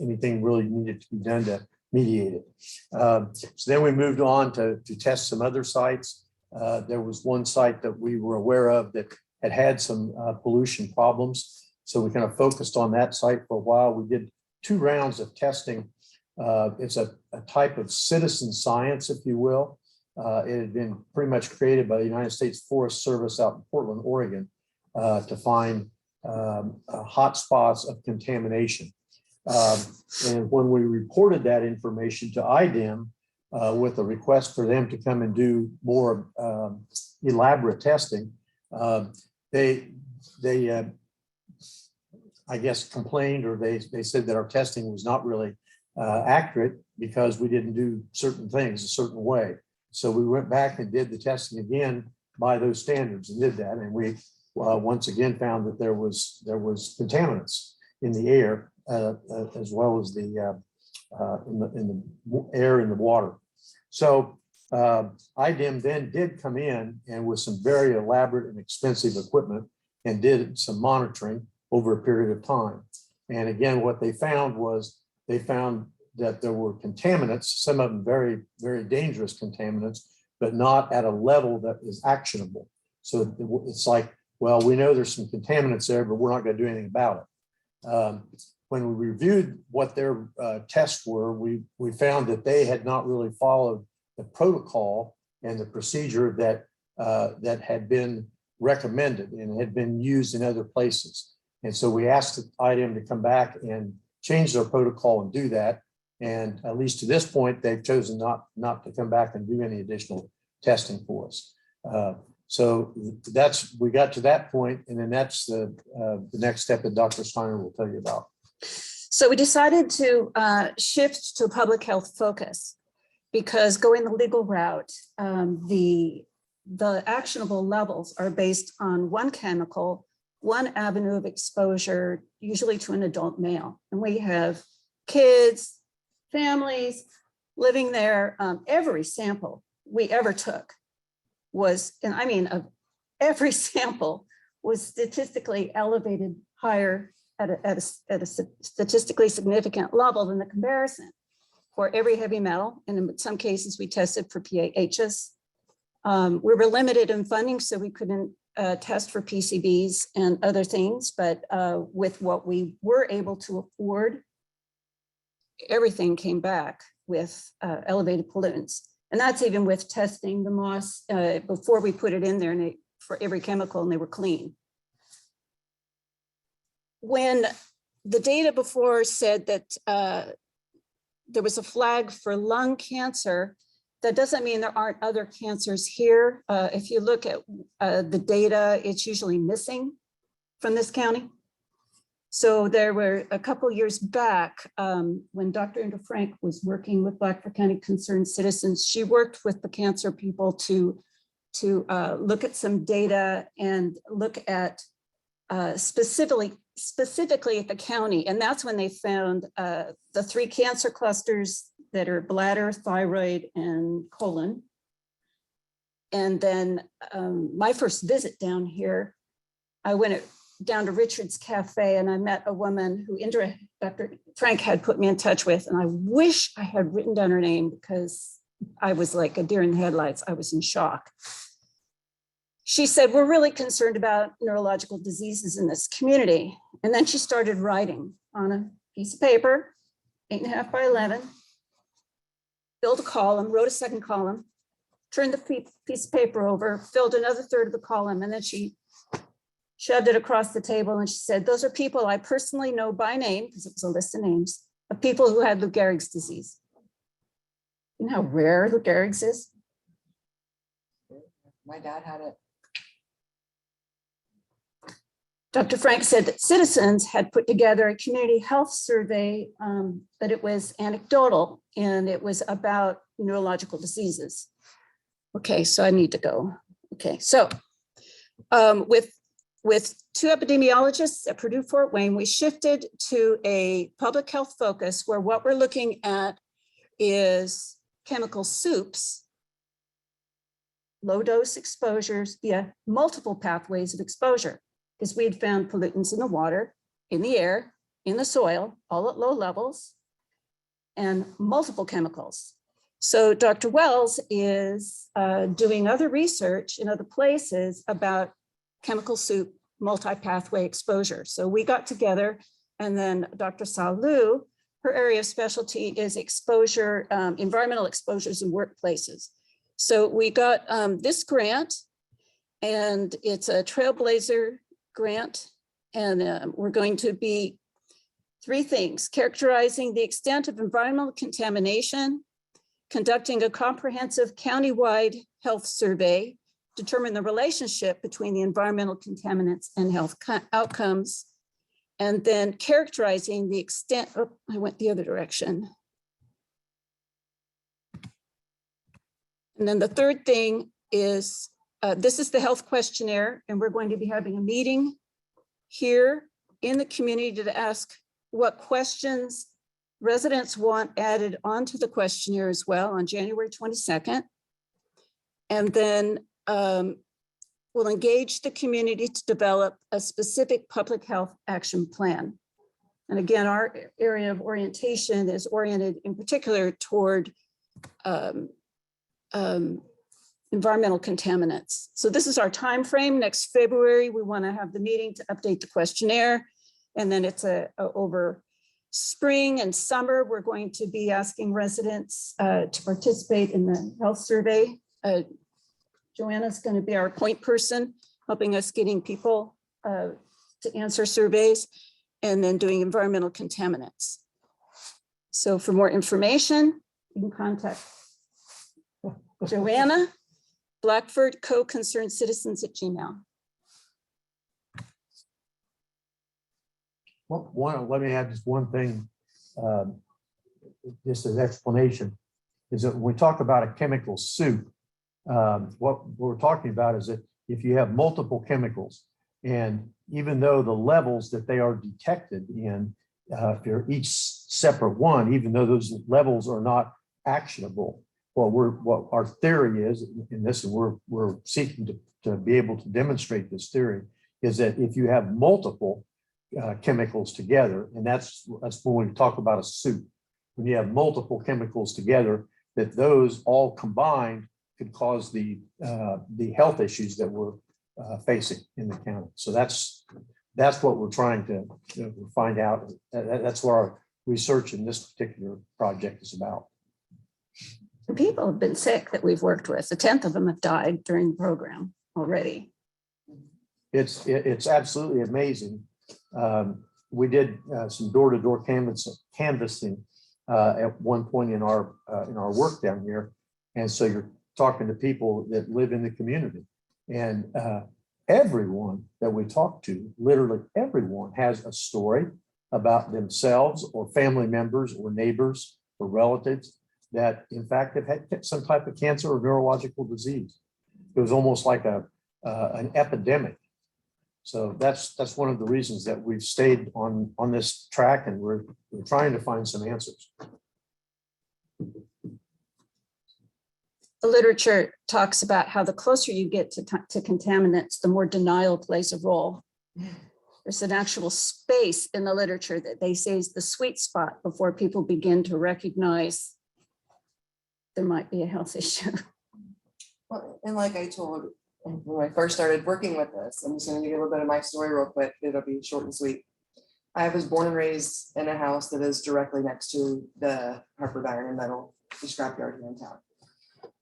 anything really needed to be done to mediate it. So then we moved on to test some other sites. There was one site that we were aware of that had some pollution problems. So we kind of focused on that site for a while. We did 2 rounds of testing. It's a type of citizen science, if you will. It had been pretty much created by the United States Forest Service out in Portland, Oregon, to find hotspots of contamination. And when we reported that information to IDEM with a request for them to come and do more elaborate testing, they I guess complained, or they said that our testing was not really accurate because we didn't do certain things a certain way. So we went back and did the testing again by those standards and did that. And we once again found that there was contaminants in the air as well as the in the air and the water. So IDEM then did come in and with some very elaborate and expensive equipment and did some monitoring over a period of time. And again, what they found was they found that there were contaminants, some of them very, very dangerous contaminants, but not at a level that is actionable. So it's like, well, we know there's some contaminants there, but we're not going to do anything about it. When we reviewed what their tests were, we found that they had not really followed the protocol and the procedure that had been recommended and had been used in other places. And so we asked IDEM to come back and change their protocol and do that. And at least to this point, they've chosen not to come back and do any additional testing for us. So we got to that point, and then that's the next step that Dr. Steiner will tell you about. So we decided to shift to a public health focus because going the legal route, the actionable levels are based on one chemical, one avenue of exposure, usually to an adult male. And we have kids, families living there. Every sample we ever took was, and I mean, every sample was statistically elevated higher at a statistically significant level than the comparison for every heavy metal. And in some cases, we tested for PAHs. We were limited in funding, so we couldn't test for PCBs and other things, but with what we were able to afford, everything came back with elevated pollutants. And that's even with testing the moss before we put it in there and for every chemical, and they were clean. When the data before said that there was a flag for lung cancer, that doesn't mean there aren't other cancers here. If you look at the data, it's usually missing from this county. So there were a couple years back when Dr. Andrew Frank was working with Blackford County Concerned Citizens, she worked with the cancer people to look at some data and look at specifically at the county. And that's when they found the 3 cancer clusters that are bladder, thyroid, and colon. And then my first visit down here, I went down to Richard's Cafe and I met a woman who Dr. Frank had put me in touch with. And I wish I had written down her name because I was like a deer in the headlights. I was in shock. She said, we're really concerned about neurological diseases in this community. And then she started writing on a piece of paper, 8.5 by 11, filled a column, wrote a second column, turned the piece of paper over, filled another third of the column, and then she shoved it across the table and she said, those are people I personally know by name, because it was a list of names, of people who had Lou Gehrig's disease. You know how rare Lou Gehrig's is? My dad had it. Dr. Frank said that citizens had put together a community health survey, but it was anecdotal and it was about neurological diseases. Okay, so I need to go. Okay, so with 2 epidemiologists at Purdue Fort Wayne, we shifted to a public health focus where what we're looking at is chemical soups, low dose exposures via multiple pathways of exposure. Because we'd found pollutants in the water, in the air, in the soil, all at low levels, and multiple chemicals. So Dr. Wells is doing other research in other places about chemical soup, multi-pathway exposure. So we got together, and then Dr. Salu, her area of specialty is exposure, environmental exposures in workplaces. So we got this grant, and it's a Trailblazer grant. And we're going to be 3 things: characterizing the extent of environmental contamination, conducting a comprehensive countywide health survey, determine the relationship between the environmental contaminants and health outcomes, and then characterizing the extent, oh, I went the other direction. And then the third thing is, this is the health questionnaire, and we're going to be having a meeting here in the community to ask what questions residents want added onto the questionnaire as well on January 22nd. And then we'll engage the community to develop a specific public health action plan. And again, our area of orientation is oriented in particular toward environmental contaminants. So this is our time frame. Next February, we want to have the meeting to update the questionnaire. And then it's over spring and summer, we're going to be asking residents to participate in the health survey. Joanna's going to be our point person, helping us getting people to answer surveys, and then doing environmental contaminants. So for more information, you can contact Joanna, Blackford Co-Concerned Citizens at Gmail. Well, let me add just one thing, just as explanation, is that when we talk about a chemical soup, what we're talking about is that if you have multiple chemicals, and even though the levels that they are detected in, if you're each separate one, even though those levels are not actionable, what our theory is in this, and we're seeking to be able to demonstrate this theory, is that if you have multiple chemicals together, and that's when we talk about a soup, when you have multiple chemicals together, that those all combined could cause the health issues that we're facing in the county. So that's what we're trying to find out. That's what our research in this particular project is about. The people have been sick that we've worked with. 1/10 of them have died during the program already. It's absolutely amazing. We did some door-to-door canvassing at one point in our work down here, and so you're talking to people that live in the community, and everyone that we talk to, literally everyone, has a story about themselves or family members or neighbors or relatives that in fact have had some type of cancer or neurological disease. It was almost like an epidemic. So that's one of the reasons that we've stayed on this track, and we're trying to find some answers. The literature talks about how the closer you get to contaminants, the more denial plays a role. There's an actual space in the literature that they say is the sweet spot before people begin to recognize there might be a health issue. Well, and like I told when I first started working with this, I'm just going to give you a little bit of my story real quick. It'll be short and sweet. I was born and raised in a house that is directly next to the Hartford Iron and Metal, the scrapyard here in town.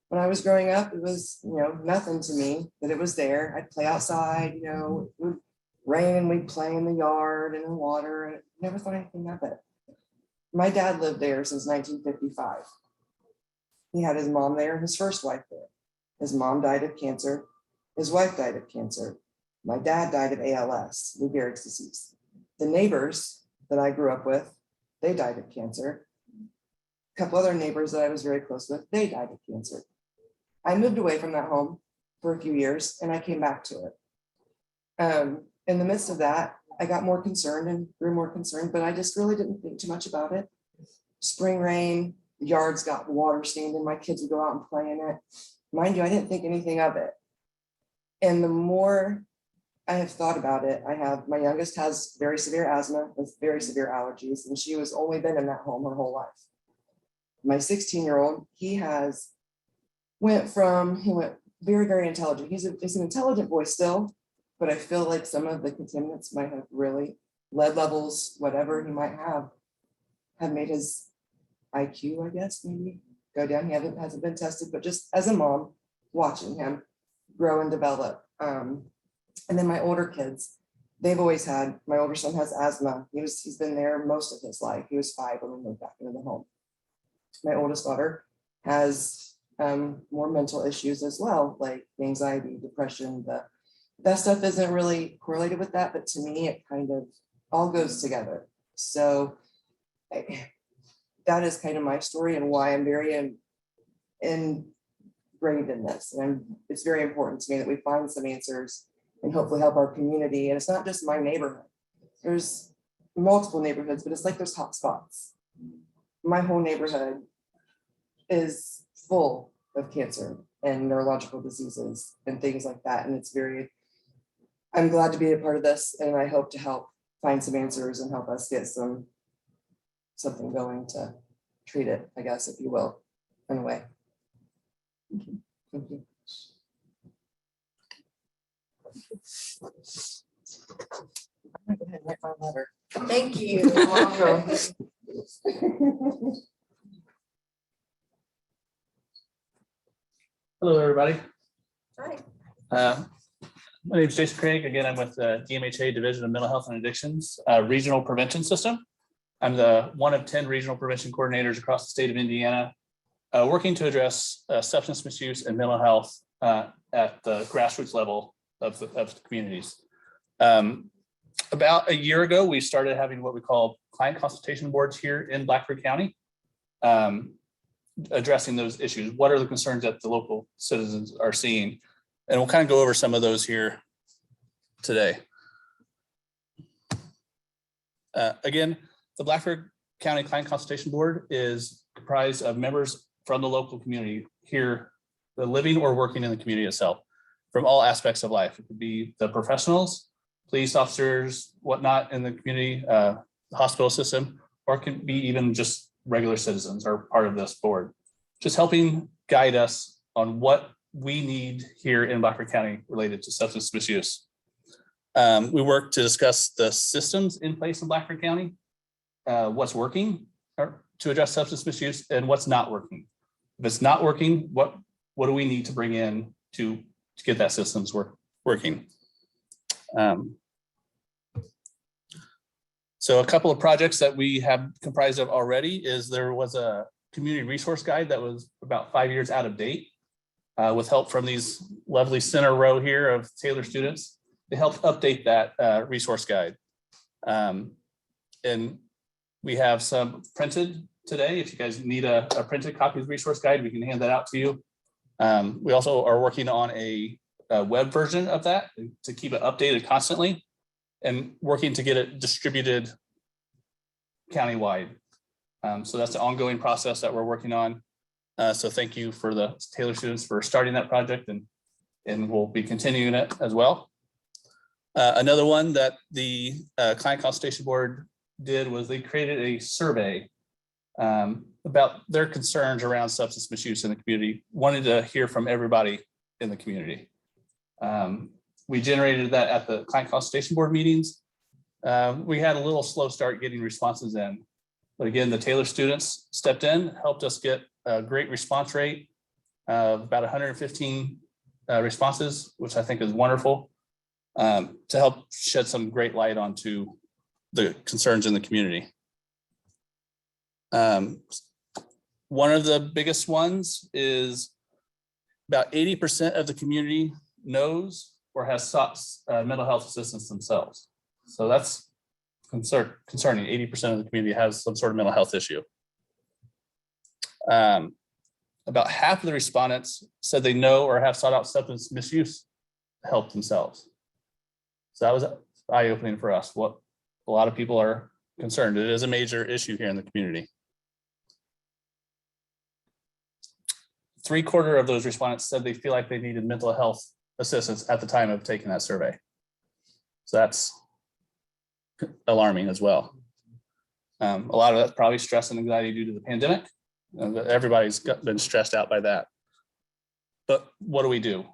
When I was growing up, it was, nothing to me, but it was there. I'd play outside, it would rain and we'd play in the yard and in water, and never thought anything of it. My dad lived there since 1955. He had his mom there, his first wife there. His mom died of cancer. His wife died of cancer. My dad died of ALS, Lou Gehrig's disease. The neighbors that I grew up with, they died of cancer. A couple other neighbors that I was very close with, they died of cancer. I moved away from that home for a few years, and I came back to it. In the midst of that, I got more concerned and grew more concerned, but I just really didn't think too much about it. Spring rain, the yards got water stained, and my kids would go out and play in it. Mind you, I didn't think anything of it. And the more I have thought about it, my youngest has very severe asthma with very severe allergies, and she was only been in that home her whole life. My 16-year-old, he went very, very intelligent. He's an intelligent boy still, but I feel like some of the contaminants might have really, lead levels, whatever he might have made his IQ, I guess, maybe go down. He hasn't been tested, but just as a mom, watching him grow and develop. And then my older kids, they've always had, my older son has asthma. He's been there most of his life. He was 5 when we moved back into the home. My oldest daughter has more mental issues as well, like anxiety, depression. That stuff isn't really correlated with that, but to me, it kind of all goes together. So that is kind of my story and why I'm very ingrained in this. And it's very important to me that we find some answers and hopefully help our community. And it's not just my neighborhood. There's multiple neighborhoods, but it's like there's hot spots. My whole neighborhood is full of cancer and neurological diseases and things like that. And I'm glad to be a part of this, and I hope to help find some answers and help us get something going to treat it, I guess, if you will, in a way. Thank you. Thank you. I'm gonna go ahead and write my letter. Thank you. You're welcome. Hello, everybody. Hi. My name is Jason Craig. Again, I'm with the DMHA Division of Mental Health and Addictions Regional Prevention System. I'm the one of 10 regional prevention coordinators across the state of Indiana, working to address substance misuse and mental health at the grassroots level of the communities. About a year ago, we started having what we call client consultation boards here in Blackford County, addressing those issues. What are the concerns that the local citizens are seeing? And we'll kind of go over some of those here today. Again, the Blackford County Client Consultation Board is comprised of members from the local community here, the living or working in the community itself, from all aspects of life. It could be the professionals, police officers, whatnot in the community, the hospital system, or it can be even just regular citizens are part of this board, just helping guide us on what we need here in Blackford County related to substance misuse. We work to discuss the systems in place in Blackford County, what's working to address substance misuse and what's not working. If it's not working, what do we need to bring in to get that systems working? So a couple of projects that we have comprised of already is there was a community resource guide that was about 5 years out of date. With help from these lovely center row here of Taylor students, they helped update that resource guide. And we have some printed today. If you guys need a printed copy of the resource guide, we can hand that out to you. We also are working on a web version of that to keep it updated constantly and working to get it distributed countywide. So that's an ongoing process that we're working on. So thank you for the Taylor students for starting that project, and we'll be continuing it as well. Another one that the Client Consultation Board did was they created a survey about their concerns around substance misuse in the community, wanted to hear from everybody in the community. We generated that at the Client Consultation Board meetings. We had a little slow start getting responses in, but again, the Taylor students stepped in, helped us get a great response rate of about 115 responses, which I think is wonderful, to help shed some great light onto the concerns in the community. One of the biggest ones is about 80% of the community knows or has sought mental health assistance themselves. So that's concerning. 80% of the community has some sort of mental health issue. About half of the respondents said they know or have sought out substance misuse help themselves. So that was eye-opening for us. What a lot of people are concerned. It is a major issue here in the community. 3/4 of those respondents said they feel like they needed mental health assistance at the time of taking that survey. So that's alarming as well. A lot of that's probably stress and anxiety due to the pandemic. Everybody's been stressed out by that. But what do we do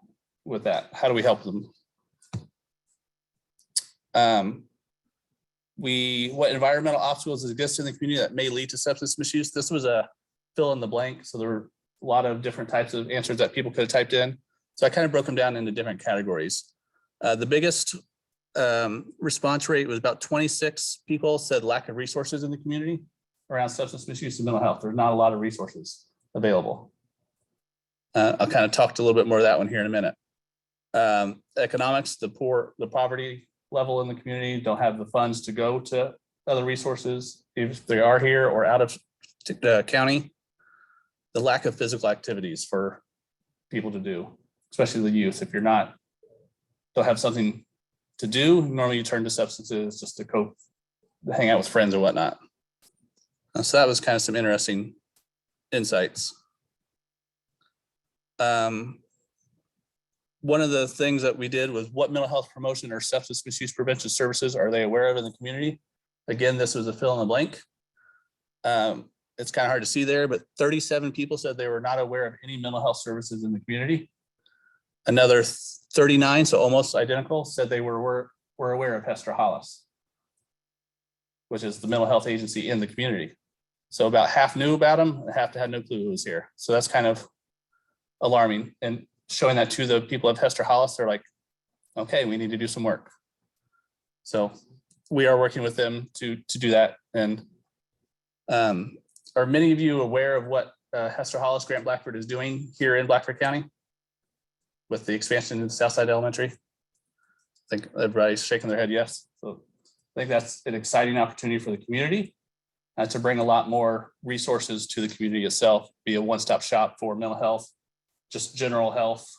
with that? How do we help them? What environmental obstacles exist in the community that may lead to substance misuse? This was a fill in the blank. So there were a lot of different types of answers that people could have typed in. So I kind of broke them down into different categories. The biggest response rate was about 26 people said lack of resources in the community around substance misuse and mental health. There's not a lot of resources available. I'll kind of talk a little bit more of that one here in a minute. Economics, the poverty level in the community don't have the funds to go to other resources if they are here or out of the county. The lack of physical activities for people to do, especially the youth. If you're don't have something to do, normally you turn to substances just to cope, to hang out with friends or whatnot. So that was kind of some interesting insights. One of the things that we did was what mental health promotion or substance misuse prevention services are they aware of in the community? Again, this was a fill in the blank. It's kind of hard to see there, but 37 people said they were not aware of any mental health services in the community. Another 39, so almost identical, said they were aware of Hester Hollis, which is the mental health agency in the community. So about half knew about them, and half had no clue who was here. So that's kind of alarming, and showing that to the people of Hester Hollis, they're like, okay, we need to do some work. So we are working with them to do that. And are many of you aware of what Hester Hollis Grant Blackford is doing here in Blackford County with the expansion into Southside Elementary? I think everybody's shaking their head yes. So I think that's an exciting opportunity for the community to bring a lot more resources to the community itself, be a one-stop shop for mental health, just general health,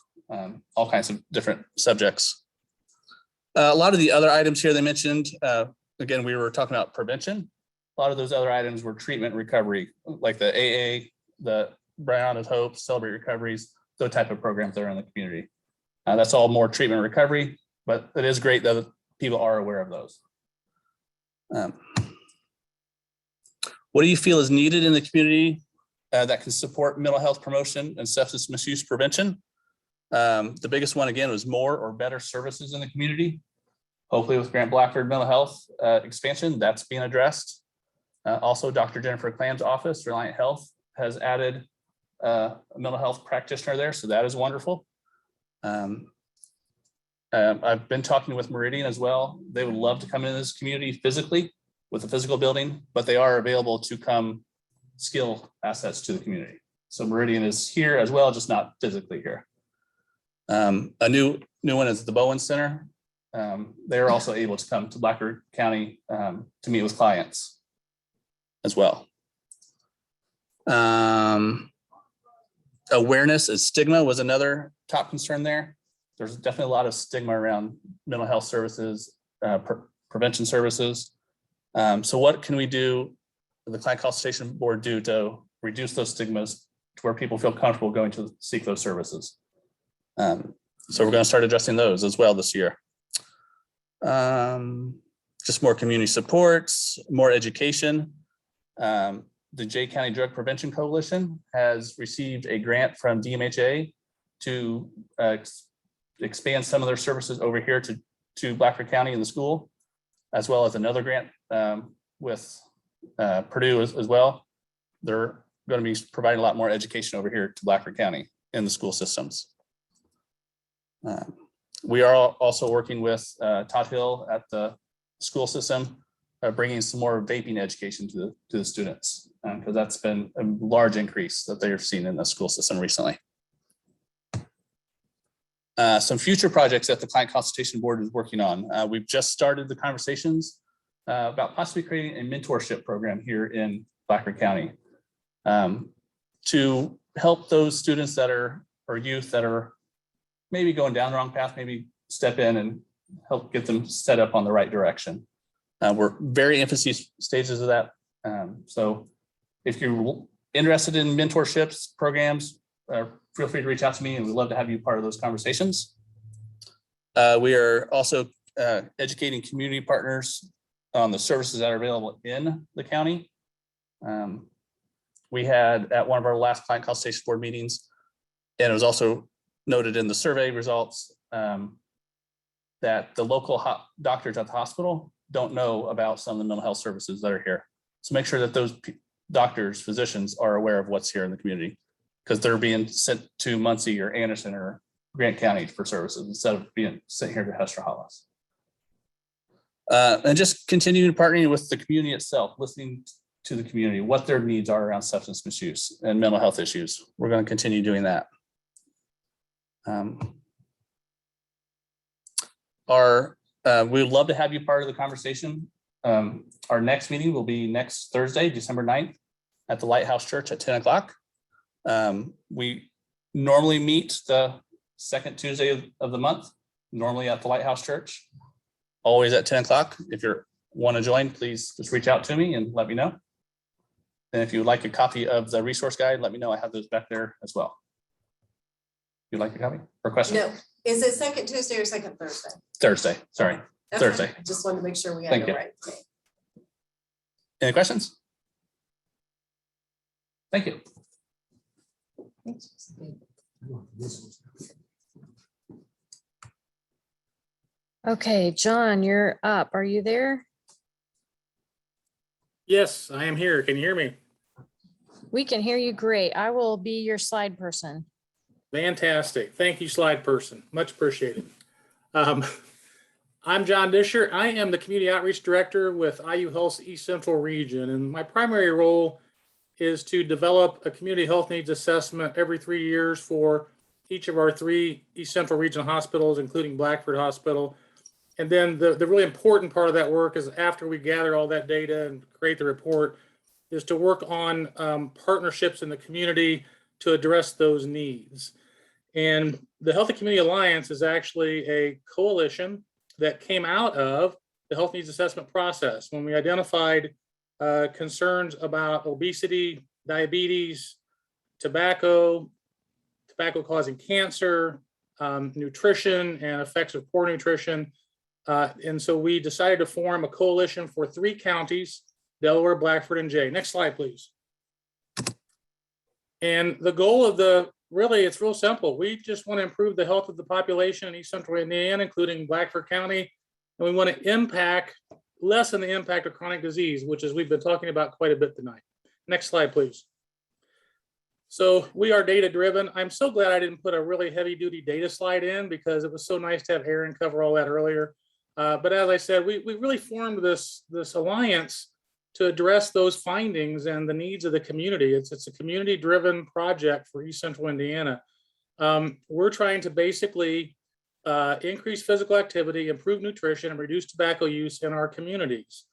all kinds of different subjects. A lot of the other items here they mentioned, again, we were talking about prevention. A lot of those other items were treatment recovery, like the AA, the Brown of Hope, Celebrate Recoveries, those type of programs that are in the community. That's all more treatment recovery, but it is great that people are aware of those. What do you feel is needed in the community that can support mental health promotion and substance misuse prevention? The biggest one, again, was more or better services in the community. Hopefully with Grant Blackford mental health expansion, that's being addressed. Also, Dr. Jennifer Clam's office, Reliant Health, has added a mental health practitioner there, so that is wonderful. I've been talking with Meridian as well. They would love to come into this community physically with a physical building, but they are available to come skill assets to the community. So Meridian is here as well, just not physically here. A new one is the Bowen Center. They're also able to come to Blackford County to meet with clients as well. Awareness and stigma was another top concern there. There's definitely a lot of stigma around mental health services, prevention services. So what can we do, the Client Consultation Board do to reduce those stigmas to where people feel comfortable going to seek those services? So we're going to start addressing those as well this year. Just more community supports, more education. The Jay County Drug Prevention Coalition has received a grant from DMHA to expand some of their services over here to Blackford County in the school, as well as another grant with Purdue as well. They're going to be providing a lot more education over here to Blackford County in the school systems. We are also working with Todd Hill at the school system, bringing some more vaping education to the students, because that's been a large increase that they've seen in the school system recently. Some future projects that the Client Consultation Board is working on. We've just started the conversations about possibly creating a mentorship program here in Blackford County to help those students that are, or youth that are maybe going down the wrong path, maybe step in and help get them set up on the right direction. We're very infancy stages of that. So if you're interested in mentorships programs, feel free to reach out to me and we'd love to have you part of those conversations. We are also educating community partners on the services that are available in the county. We had at one of our last Client Consultation Board meetings, and it was also noted in the survey results, that the local doctors at the hospital don't know about some of the mental health services that are here. So make sure that those doctors, physicians are aware of what's here in the community, because they're being sent to Muncie or Anderson or Grant County for services instead of being sent here to Hester Hollis. And just continuing partnering with the community itself, listening to the community, what their needs are around substance misuse and mental health issues. We're going to continue doing that. We would love to have you part of the conversation. Our next meeting will be next Thursday, December 9th at the Lighthouse Church at 10 o'clock. We normally meet the second Tuesday of the month, normally at the Lighthouse Church, always at 10 o'clock. If you want to join, please just reach out to me and let me know. And if you would like a copy of the resource guide, let me know. I have those back there as well. You'd like a copy or question? No, is it second Tuesday or second Thursday? Thursday, sorry, That's Thursday. fine. I just wanted to make sure we had Thank it you. right. Any questions? Thank you. Okay, John, you're up. Are you there? Yes, I am here. Can you hear me? We can hear you great. I will be your slide person. Fantastic. Thank you, slide person. Much appreciated. I'm John Disher. I am the Community Outreach Director with IU Health's East Central Region, and my primary role is to develop a community health needs assessment every 3 years for each of our 3 East Central Regional hospitals, including Blackford Hospital. And then the really important part of that work is after we gather all that data and create the report is to work on partnerships in the community to address those needs. And the Healthy Community Alliance is actually a coalition that came out of the health needs assessment process when we identified concerns about obesity, diabetes, tobacco causing cancer, nutrition and effects of poor nutrition. And so we decided to form a coalition for 3 counties, Delaware, Blackford, and Jay. Next slide, please. And the goal of it's real simple. We just want to improve the health of the population in East Central Indiana, including Blackford County. And we want to lessen the impact of chronic disease, which is we've been talking about quite a bit tonight. Next slide, please. So we are data driven. I'm so glad I didn't put a really heavy duty data slide in because it was so nice to have Aaron cover all that earlier. But as I said, we really formed this alliance to address those findings and the needs of the community. It's a community driven project for East Central Indiana. We're trying to basically increase physical activity, improve nutrition, and reduce tobacco use in our communities.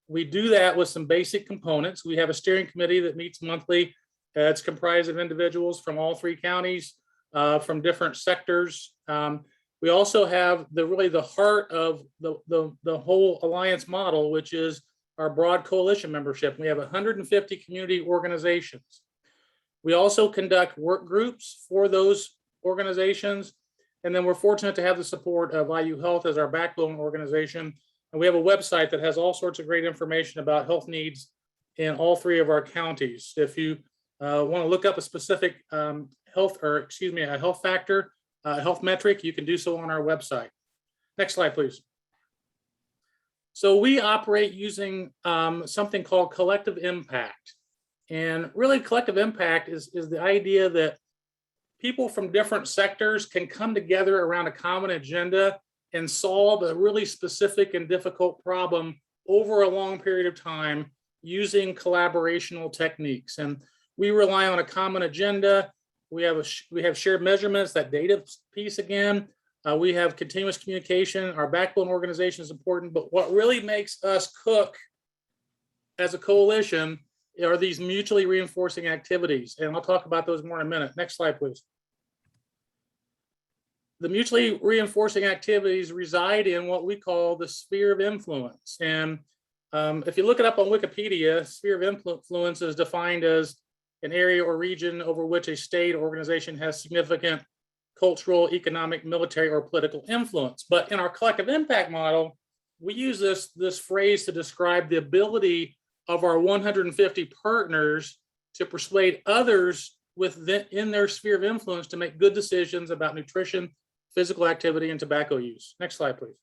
We do that with some basic components. We have a steering committee that meets monthly. It's comprised of individuals from all 3 counties, from different sectors. We also have the heart of the whole alliance model, which is our broad coalition membership. We have 150 community organizations. We also conduct work groups for those organizations. And then we're fortunate to have the support of IU Health as our backbone organization. And we have a website that has all sorts of great information about health needs in all 3 of our counties. If you want to look up a specific a health factor, health metric, you can do so on our website. Next slide, please. So we operate using something called collective impact. And really collective impact is the idea that people from different sectors can come together around a common agenda and solve a really specific and difficult problem over a long period of time using collaborational techniques. And we rely on a common agenda. We have shared measurements, that data piece again. We have continuous communication. Our backbone organization is important, but what really makes us cook as a coalition are these mutually reinforcing activities. And I'll talk about those more in a minute. Next slide, please. The mutually reinforcing activities reside in what we call the sphere of influence. And if you look it up on Wikipedia, sphere of influence is defined as an area or region over which a state or organization has significant cultural, economic, military, or political influence. But in our collective impact model, we use this phrase to describe the ability of our 150 partners to persuade others within their sphere of influence to make good decisions about nutrition, physical activity, and tobacco use. Next slide, please.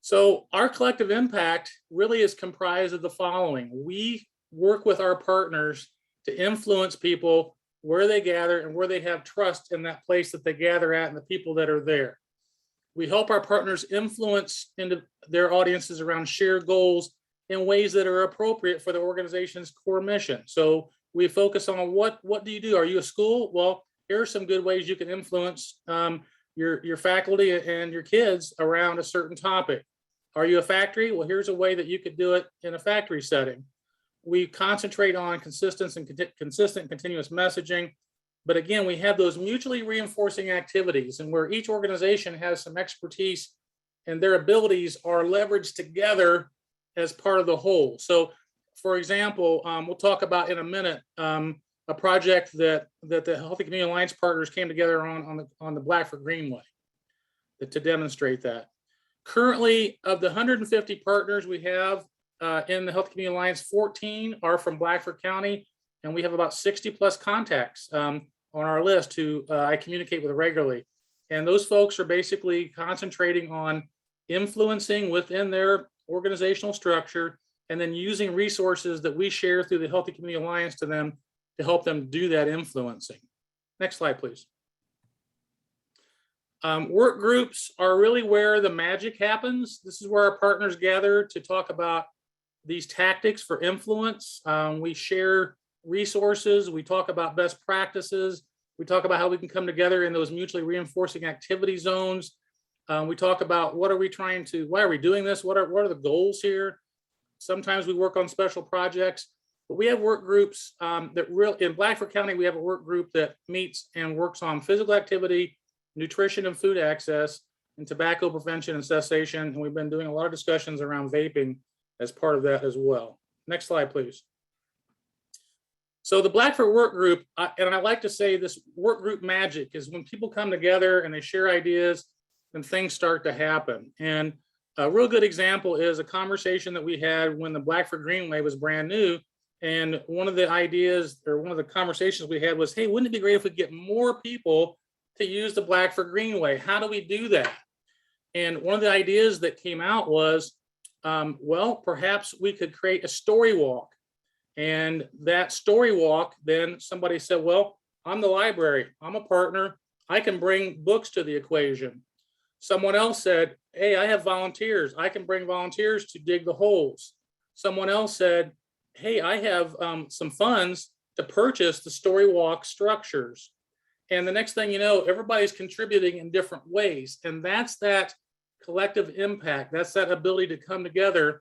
So our collective impact really is comprised of the following. We work with our partners to influence people where they gather and where they have trust in that place that they gather at and the people that are there. We help our partners influence into their audiences around shared goals in ways that are appropriate for the organization's core mission. So we focus on what do you do? Are you a school? Well, here are some good ways you can influence your faculty and your kids around a certain topic. Are you a factory? Well, here's a way that you could do it in a factory setting. We concentrate on consistent continuous messaging. But again, we have those mutually reinforcing activities, and where each organization has some expertise and their abilities are leveraged together as part of the whole. So for example, we'll talk about in a minute a project that the Healthy Community Alliance partners came together on the Blackford Greenway to demonstrate that. Currently, of the 150 partners we have in the Healthy Community Alliance, 14 are from Blackford County, and we have about 60 plus contacts on our list who I communicate with regularly. And those folks are basically concentrating on influencing within their organizational structure and then using resources that we share through the Healthy Community Alliance to them to help them do that influencing. Next slide, please. Work groups are really where the magic happens. This is where our partners gather to talk about these tactics for influence. We share resources. We talk about best practices. We talk about how we can come together in those mutually reinforcing activity zones. We talk about why are we doing this? What are the goals here? Sometimes we work on special projects, but we have work groups in Blackford County, we have a work group that meets and works on physical activity, nutrition and food access, and tobacco prevention and cessation. And we've been doing a lot of discussions around vaping as part of that as well. Next slide, please. So the Blackford work group, and I like to say this work group magic is when people come together and they share ideas and things start to happen. And a real good example is a conversation that we had when the Blackford Greenway was brand new. And one of the ideas or one of the conversations we had was, hey, wouldn't it be great if we get more people to use the Blackford Greenway? How do we do that? And one of the ideas that came out was, well, perhaps we could create a story walk. And that story walk, then somebody said, well, I'm the library, I'm a partner, I can bring books to the equation. Someone else said, hey, I have volunteers, I can bring volunteers to dig the holes. Someone else said, hey, I have some funds to purchase the story walk structures. And the next thing you know, everybody's contributing in different ways. And that's that collective impact. That's that ability to come together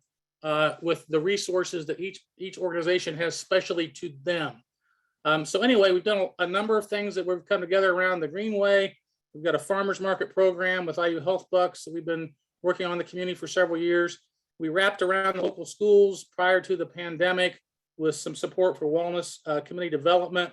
with the resources that each organization has specially to them. So anyway, we've done a number of things that we've come together around the Greenway. We've got a farmers market program with IU Health Bucks that we've been working on in the community for several years. We wrapped around the local schools prior to the pandemic with some support for wellness community development.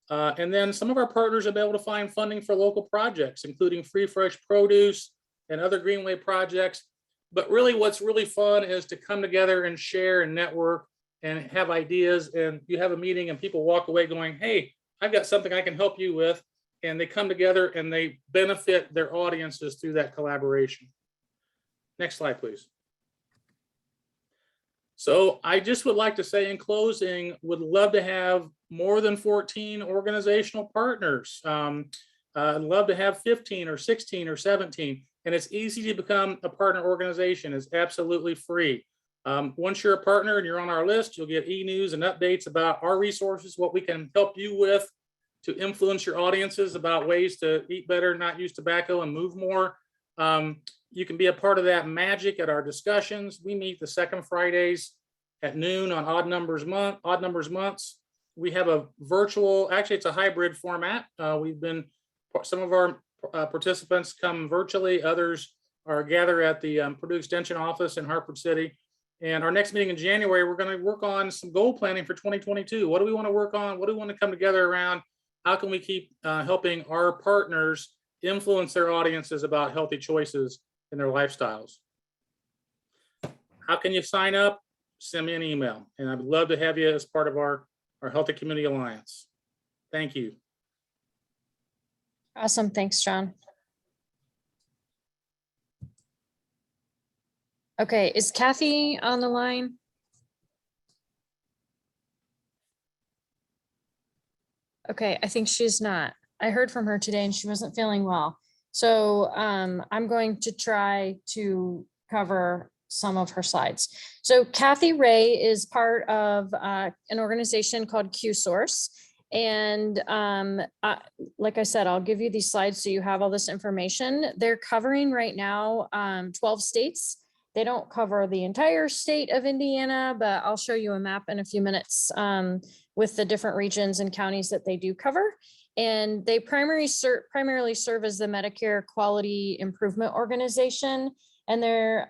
And then some of our partners have been able to find funding for local projects, including free fresh produce and other Greenway projects. But really what's really fun is to come together and share and network and have ideas. And you have a meeting and people walk away going, hey, I've got something I can help you with. And they come together and they benefit their audiences through that collaboration. Next slide, please. So I just would like to say in closing, would love to have more than 14 organizational partners. I'd love to have 15 or 16 or 17. And it's easy to become a partner organization. It's absolutely free. Once you're a partner and you're on our list, you'll get e-news and updates about our resources, what we can help you with to influence your audiences about ways to eat better, not use tobacco, and move more. You can be a part of that magic at our discussions. We meet the second Fridays at noon on odd numbers months. We have a virtual, actually it's a hybrid format. Some of our participants come virtually, others are gather at the Purdue Extension office in Hartford City. And our next meeting in January, we're going to work on some goal planning for 2022. What do we want to work on? What do we want to come together around? How can we keep helping our partners influence their audiences about healthy choices in their lifestyles? How can you sign up? Send me an email. And I'd love to have you as part of our Healthy Community Alliance. Thank you. Awesome. Thanks, John. Okay, is Kathy on the line? Okay, I think she's not. I heard from her today and she wasn't feeling well. So I'm going to try to cover some of her slides. So Kathy Ray is part of an organization called QSource. And like I said, I'll give you these slides so you have all this information. They're covering right now 12 states. They don't cover the entire state of Indiana, but I'll show you a map in a few minutes with the different regions and counties that they do cover. And they primarily serve as the Medicare Quality Improvement Organization. And they're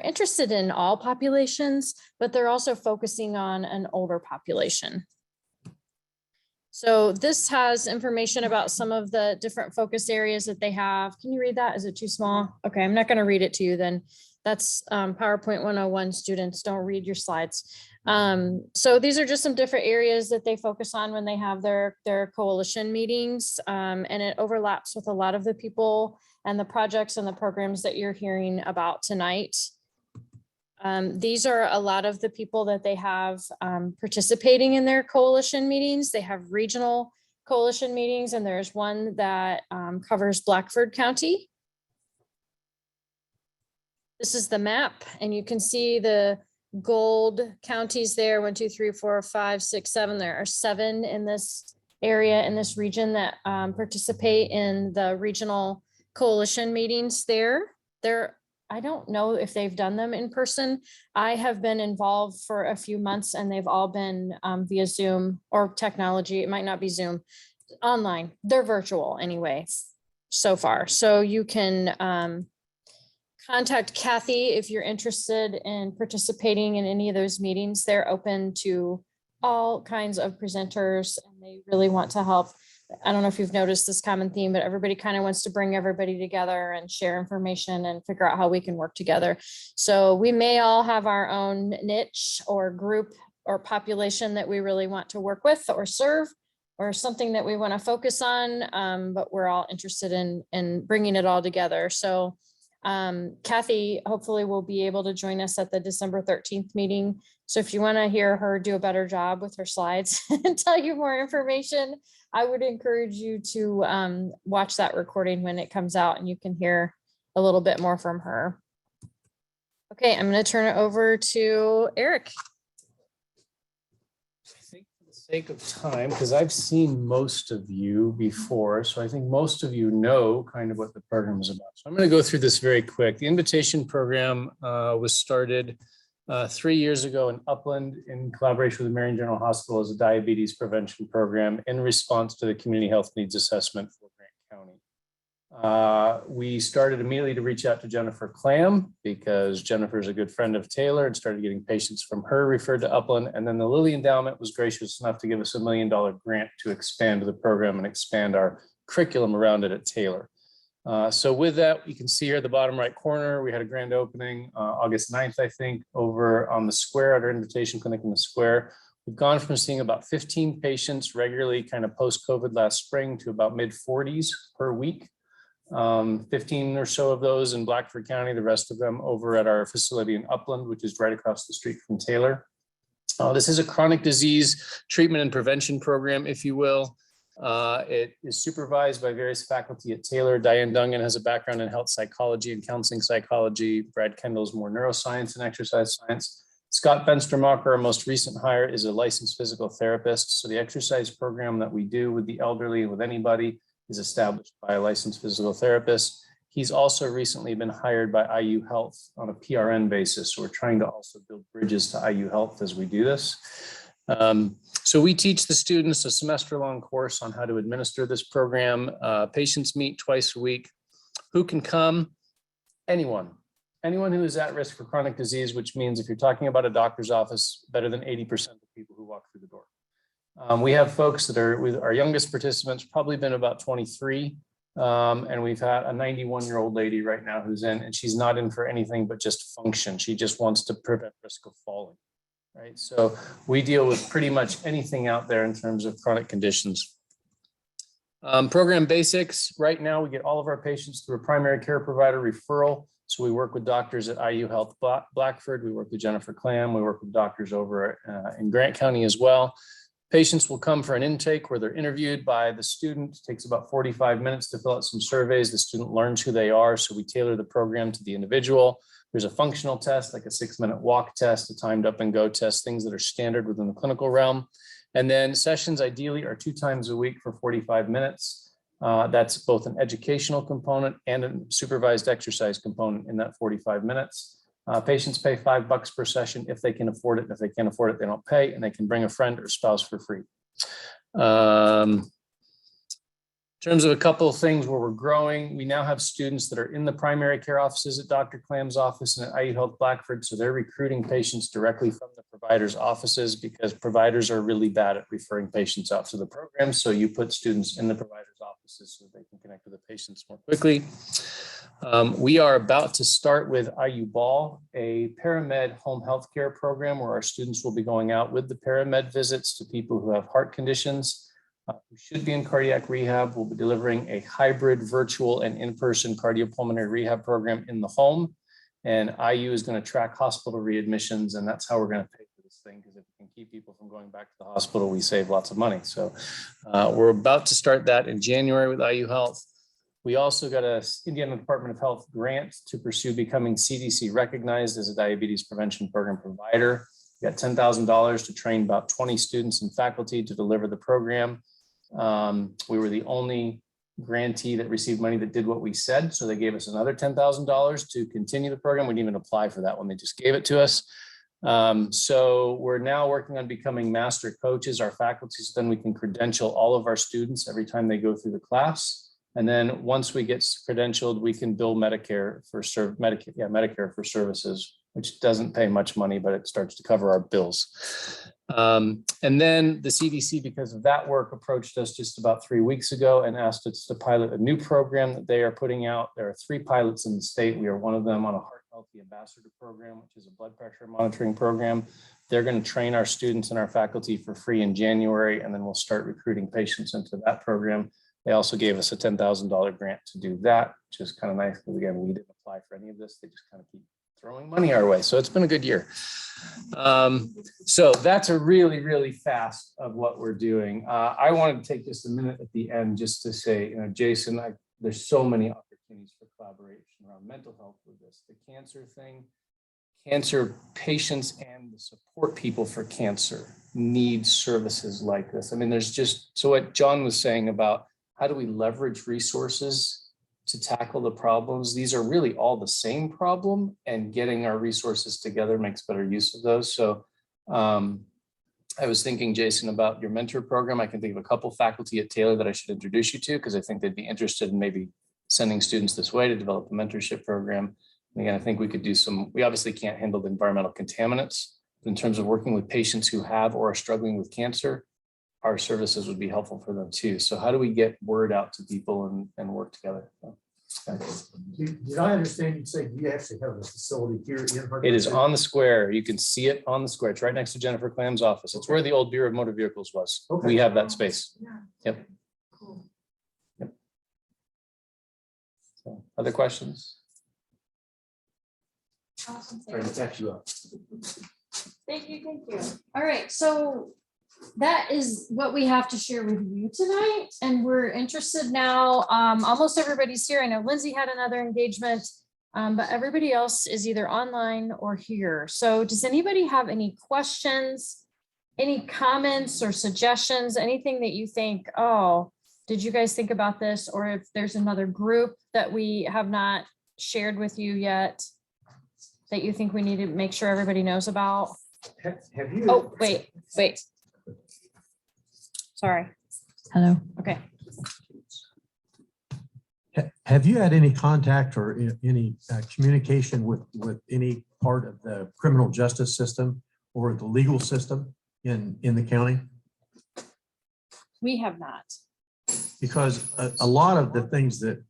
interested in all populations, but they're also focusing on an older population. So this has information about some of the different focus areas that they have. Can you read that? Is it too small? Okay, I'm not going to read it to you then. That's PowerPoint 101 students. Don't read your slides. So these are just some different areas that they focus on when they have their coalition meetings. And it overlaps with a lot of the people and the projects and the programs that you're hearing about tonight. These are a lot of the people that they have participating in their coalition meetings. They have regional coalition meetings, and there's one that covers Blackford County. This is the map, and you can see the gold counties there, 1, 2, 3, 4, 5, 6, 7. There are 7 in this area, in this region, that participate in the regional coalition meetings there. I don't know if they've done them in person. I have been involved for a few months and they've all been via Zoom or technology. It might not be Zoom, online. They're virtual anyway, so far. So you can contact Kathy if you're interested in participating in any of those meetings. They're open to all kinds of presenters and they really want to help. I don't know if you've noticed this common theme, but everybody kind of wants to bring everybody together and share information and figure out how we can work together. So we may all have our own niche or group or population that we really want to work with or serve, or something that we want to focus on, but we're all interested in bringing it all together. So Kathy hopefully will be able to join us at the December 13th meeting. So if you want to hear her do a better job with her slides and tell you more information, I would encourage you to watch that recording when it comes out and you can hear a little bit more from her. Okay, I'm going to turn it over to Eric. I think for the sake of time, because I've seen most of you before, so I think most of you know kind of what the program is about. So I'm going to go through this very quick. The invitation program was started 3 years ago in Upland in collaboration with the Marion General Hospital as a diabetes prevention program in response to the community health needs assessment for Grant County. We started immediately to reach out to Jennifer Clam because Jennifer is a good friend of Taylor and started getting patients from her referred to Upland. And then the Lilly Endowment was gracious enough to give us $1 million grant to expand the program and expand our curriculum around it at Taylor. So with that, you can see here at the bottom right corner, we had a grand opening August 9th, I think, over on the square at our invitation clinic in the square. We've gone from seeing about 15 patients regularly kind of post-COVID last spring to about mid-40s per week. 15 or so of those in Blackford County, the rest of them over at our facility in Upland, which is right across the street from Taylor. This is a chronic disease treatment and prevention program, if you will. It is supervised by various faculty at Taylor. Diane Dungan has a background in health psychology and counseling psychology. Brad Kendall's more neuroscience and exercise science. Scott Benstermacher, our most recent hire, is a licensed physical therapist. So the exercise program that we do with the elderly, with anybody, is established by a licensed physical therapist. He's also recently been hired by IU Health on a PRN basis. So we're trying to also build bridges to IU Health as we do this. So we teach the students a semester-long course on how to administer this program. Patients meet twice a week. Who can come? Anyone who is at risk for chronic disease, which means if you're talking about a doctor's office, better than 80% of people who walk through the door. We have folks that are with our youngest participants, probably been about 23. And we've had a 91-year-old lady right now who's in, and she's not in for anything but just function. She just wants to prevent risk of falling. Right. So we deal with pretty much anything out there in terms of chronic conditions. Program basics, right now we get all of our patients through a primary care provider referral. So we work with doctors at IU Health Blackford. We work with Jennifer Clam. We work with doctors over in Grant County as well. Patients will come for an intake where they're interviewed by the student. It takes about 45 minutes to fill out some surveys. The student learns who they are. So we tailor the program to the individual. There's a functional test, like a 6-minute walk test, a timed up and go test, things that are standard within the clinical realm. And then sessions ideally are 2 times a week for 45 minutes. That's both an educational component and a supervised exercise component in that 45 minutes. Patients pay $5 per session if they can afford it. If they can't afford it, they don't pay, and they can bring a friend or spouse for free. In terms of a couple of things where we're growing, we now have students that are in the primary care offices at Dr. Clam's office and at IU Health Blackford. So they're recruiting patients directly from the providers' offices because providers are really bad at referring patients out to the program. So you put students in the providers' offices so they can connect with the patients more quickly. We are about to start with IU Ball, a paramed home health care program where our students will be going out with the paramed visits to people who have heart conditions. Who should be in cardiac rehab. We'll be delivering a hybrid virtual and in-person cardiopulmonary rehab program in the home. And IU is going to track hospital readmissions, and that's how we're going to pay for this thing, because if we can keep people from going back to the hospital, we save lots of money. So we're about to start that in January with IU Health. We also got an Indiana Department of Health grant to pursue becoming CDC recognized as a diabetes prevention program provider. We got $10,000 to train about 20 students and faculty to deliver the program. We were the only grantee that received money that did what we said. So they gave us another $10,000 to continue the program. We didn't even apply for that one. They just gave it to us. So we're now working on becoming master coaches, our faculty, so then we can credential all of our students every time they go through the class. And then once we get credentialed, we can bill Medicare for Medicare for services, which doesn't pay much money, but it starts to cover our bills. And then the CDC, because of that work, approached us just about 3 weeks ago and asked us to pilot a new program that they are putting out. There are 3 pilots in the state. We are one of them on a Heart Healthy Ambassador program, which is a blood pressure monitoring program. They're going to train our students and our faculty for free in January, and then we'll start recruiting patients into that program. They also gave us a $10,000 grant to do that, which is kind of nice because, again, we didn't apply for any of this. They just kind of keep throwing money our way. So it's been a good year. So that's a really, really fast of what we're doing. I wanted to take just a minute at the end just to say, Jason, there's so many opportunities for collaboration around mental health with this, the cancer thing. Cancer patients and the support people for cancer need services like this. I mean, there's just, so what John was saying about how do we leverage resources to tackle the problems? These are really all the same problem, and getting our resources together makes better use of those. So I was thinking, Jason, about your mentor program. I can think of a couple faculty at Taylor that I should introduce you to, because I think they'd be interested in maybe sending students this way to develop a mentorship program. And again, I think we could do we obviously can't handle the environmental contaminants, but in terms of working with patients who have or are struggling with cancer, our services would be helpful for them too. So how do we get word out to people and work together? Did I understand you say you actually have a facility here in Purdue? It is on the square. You can see it on the square. It's right next to Jennifer Clam's office. It's where the old Bureau of Motor Vehicles was. Okay. We have that space. Yep. Cool. Yep. So, other questions? Awesome. Trying to catch you up. Thank you. All right, so that is what we have to share with you tonight, and we're interested now. Almost everybody's here. I know Lindsay had another engagement, but everybody else is either online or here. So does anybody have any questions, any comments or suggestions, anything that you think, oh, did you guys think about this? Or if there's another group that we have not shared with you yet that you think we need to make sure everybody knows about? Have you? Oh, wait. Sorry. Hello. Okay. Have you had any contact or any communication with any part of the criminal justice system or the legal system in the county? We have not. Because a lot of the things the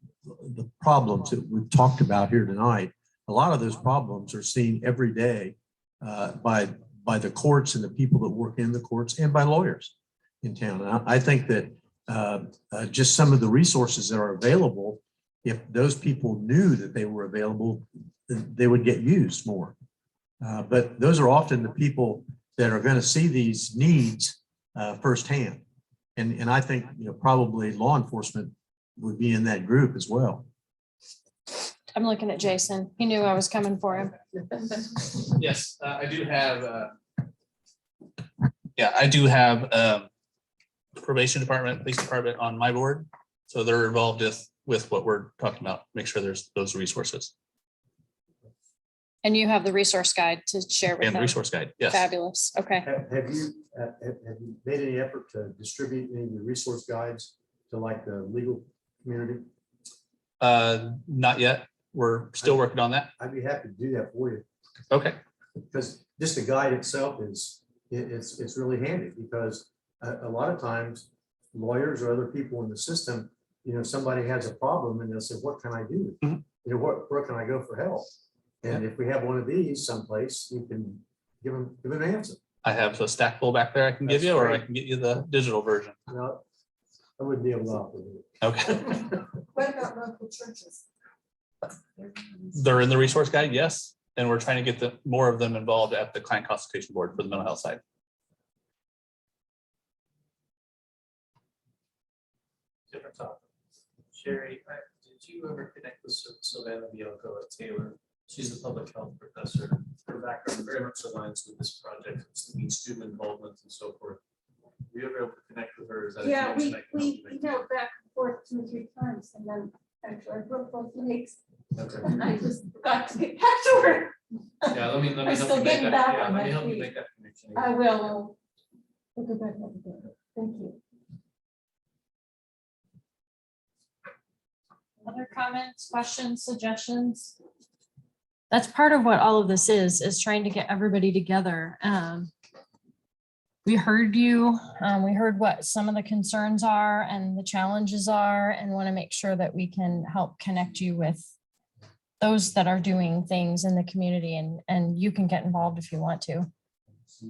problems that we've talked about here tonight, a lot of those problems are seen every day by the courts and the people that work in the courts and by lawyers in town. And I think that just some of the resources that are available. If those people knew that they were available, they would get used more. But those are often the people that are going to see these needs firsthand. And I think, probably law enforcement would be in that group as well. I'm looking at Jason. He knew I was coming for him. Yes, I do have, I do have probation department, police department on my board. So they're involved with what we're talking about, make sure there's those resources. And you have the resource guide to share with And the them. resource guide, yes. Fabulous. Okay. Have you made any effort to distribute any of the resource guides to like the legal community? Not yet. We're still working on that. I'd be happy to do that for you. Okay. Because just the guide itself it's really handy, because a lot of times lawyers or other people in the system, somebody has a problem and they'll say, what can I do? Where can I go for help? And if we have one of these someplace, you can give them an answer. I have a stack full back there I can give you, or I can get you the digital version. No, I wouldn't be able to offer it. Okay. What about local churches? They're in the resource guide, yes. And we're trying to get more of them involved at the client consultation board for the mental health side. Different topic. Sherry, did you ever connect with Savannah Bianco at Taylor? She's a public health professor. Her background very much aligns with this project. It's looking at student involvement and so forth. Were you ever able to connect with her? Is that Yeah, information I can help we you emailed back and forth 2 or 3 times, and then actually I broke both legs. make? Okay. And I just forgot to get back to her. Yeah, let me I'm help still you make getting that. back Yeah, on let me my help you feet. make that connection. I will. We'll go back and have a go. Thank you. Other comments, questions, suggestions? That's part of what all of this is trying to get everybody together. We heard you, we heard what some of the concerns are and the challenges are, and want to make sure that we can help connect you with those that are doing things in the community, and you can get involved if you want to,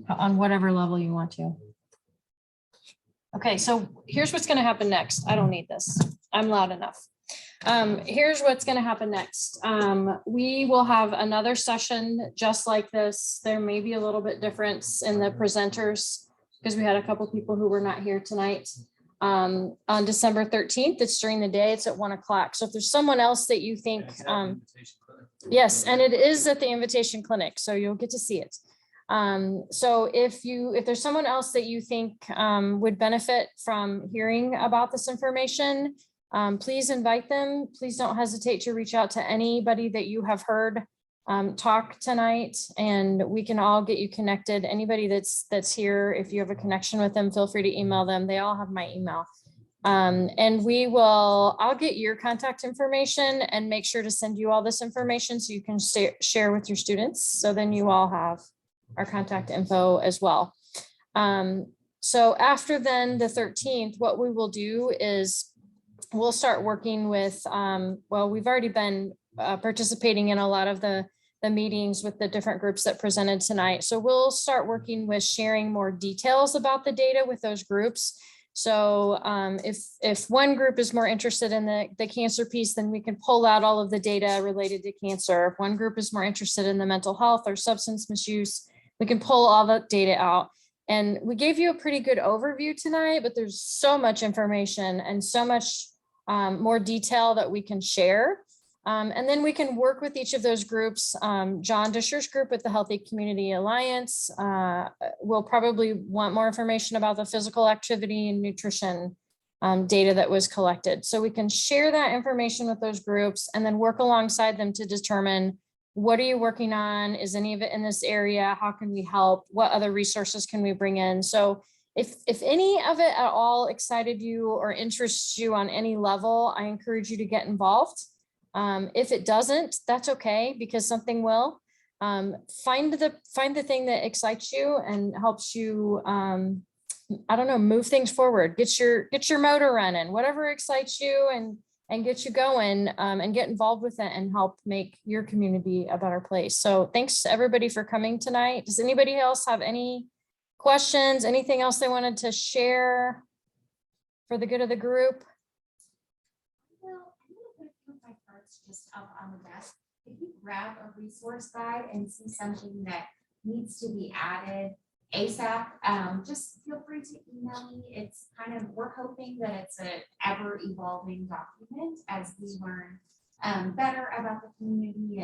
on whatever level you want to. Okay, so here's what's going to happen next. I don't need this. I'm loud enough. Here's what's going to happen next. We will have another session just like this. There may be a little bit difference in the presenters because we had a couple people who were not here tonight. On December 13th, it's during the day, it's at 1 o'clock. So if there's someone else that you think, yes, and it is at the Invitation Clinic, so you'll get to see it. So if there's someone else that you think would benefit from hearing about this information, please invite them. Please don't hesitate to reach out to anybody that you have heard talk tonight, and we can all get you connected. Anybody that's here, if you have a connection with them, feel free to email them. They all have my email. And I'll get your contact information and make sure to send you all this information so you can share with your students. So then you all have our contact info as well. So after then the 13th, what we will do is we'll start working with, we've already been participating in a lot of the meetings with the different groups that presented tonight. So we'll start working with sharing more details about the data with those groups. So if one group is more interested in the cancer piece, then we can pull out all of the data related to cancer. If one group is more interested in the mental health or substance misuse, we can pull all the data out. And we gave you a pretty good overview tonight, but there's so much information and so much more detail that we can share. And then we can work with each of those groups. John Disher's group with the Healthy Community Alliance will probably want more information about the physical activity and nutrition data that was collected. So we can share that information with those groups and then work alongside them to determine, what are you working on? Is any of it in this area? How can we help? What other resources can we bring in? So if any of it at all excited you or interests you on any level, I encourage you to get involved. If it doesn't, that's okay, because something will. Find the thing that excites you and helps you, I don't know, move things forward. Get your motor running, whatever excites you, and get you going, and get involved with it and help make your community a better place. So thanks everybody for coming tonight. Does anybody else have any questions, anything else they wanted to share? for the good of the group? Well, I'm gonna put a few of my cards just up on the desk. If you grab a resource guide and see something that needs to be added ASAP, just feel free to email me. It's kind of, we're hoping that it's an ever evolving document as we learn better about the community.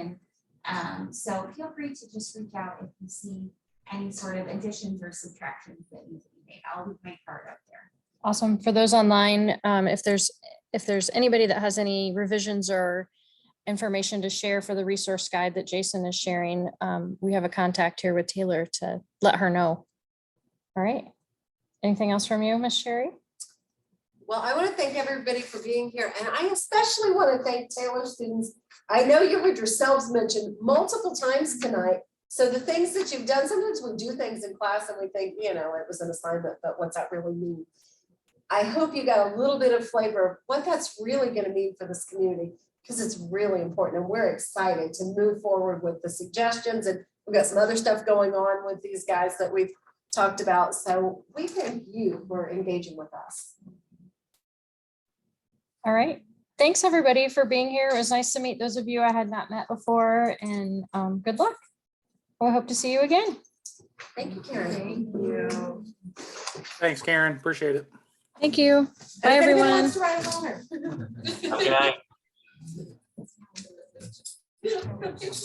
And so feel free to just reach out if you see any sort of additions or subtractions that need to be made. I'll leave my card up there. Awesome. For those online, if there's anybody that has any revisions or information to share for the resource guide that Jason is sharing, we have a contact here with Taylor to let her know. All right. Anything else from you, Miss Sherry? Well, I want to thank everybody for being here, and I especially want to thank Taylor students. I know you heard yourselves mentioned multiple times tonight. So the things that you've done, sometimes we do things in class and we think, you know, it was an assignment, but what's that really mean? I hope you got a little bit of flavor of what that's really going to mean for this community, because it's really important, and we're excited to move forward with the suggestions, and we've got some other stuff going on with these guys that we've talked about. So we thank you for engaging with us. All right. Thanks everybody for being here. It was nice to meet those of you I had not met before, and good luck. I hope to see you again. Thank you, Karen. Thank you. Thanks, Karen. Appreciate it. Thank you. Bye, And if anyone everyone. wants to write a letter. Good night.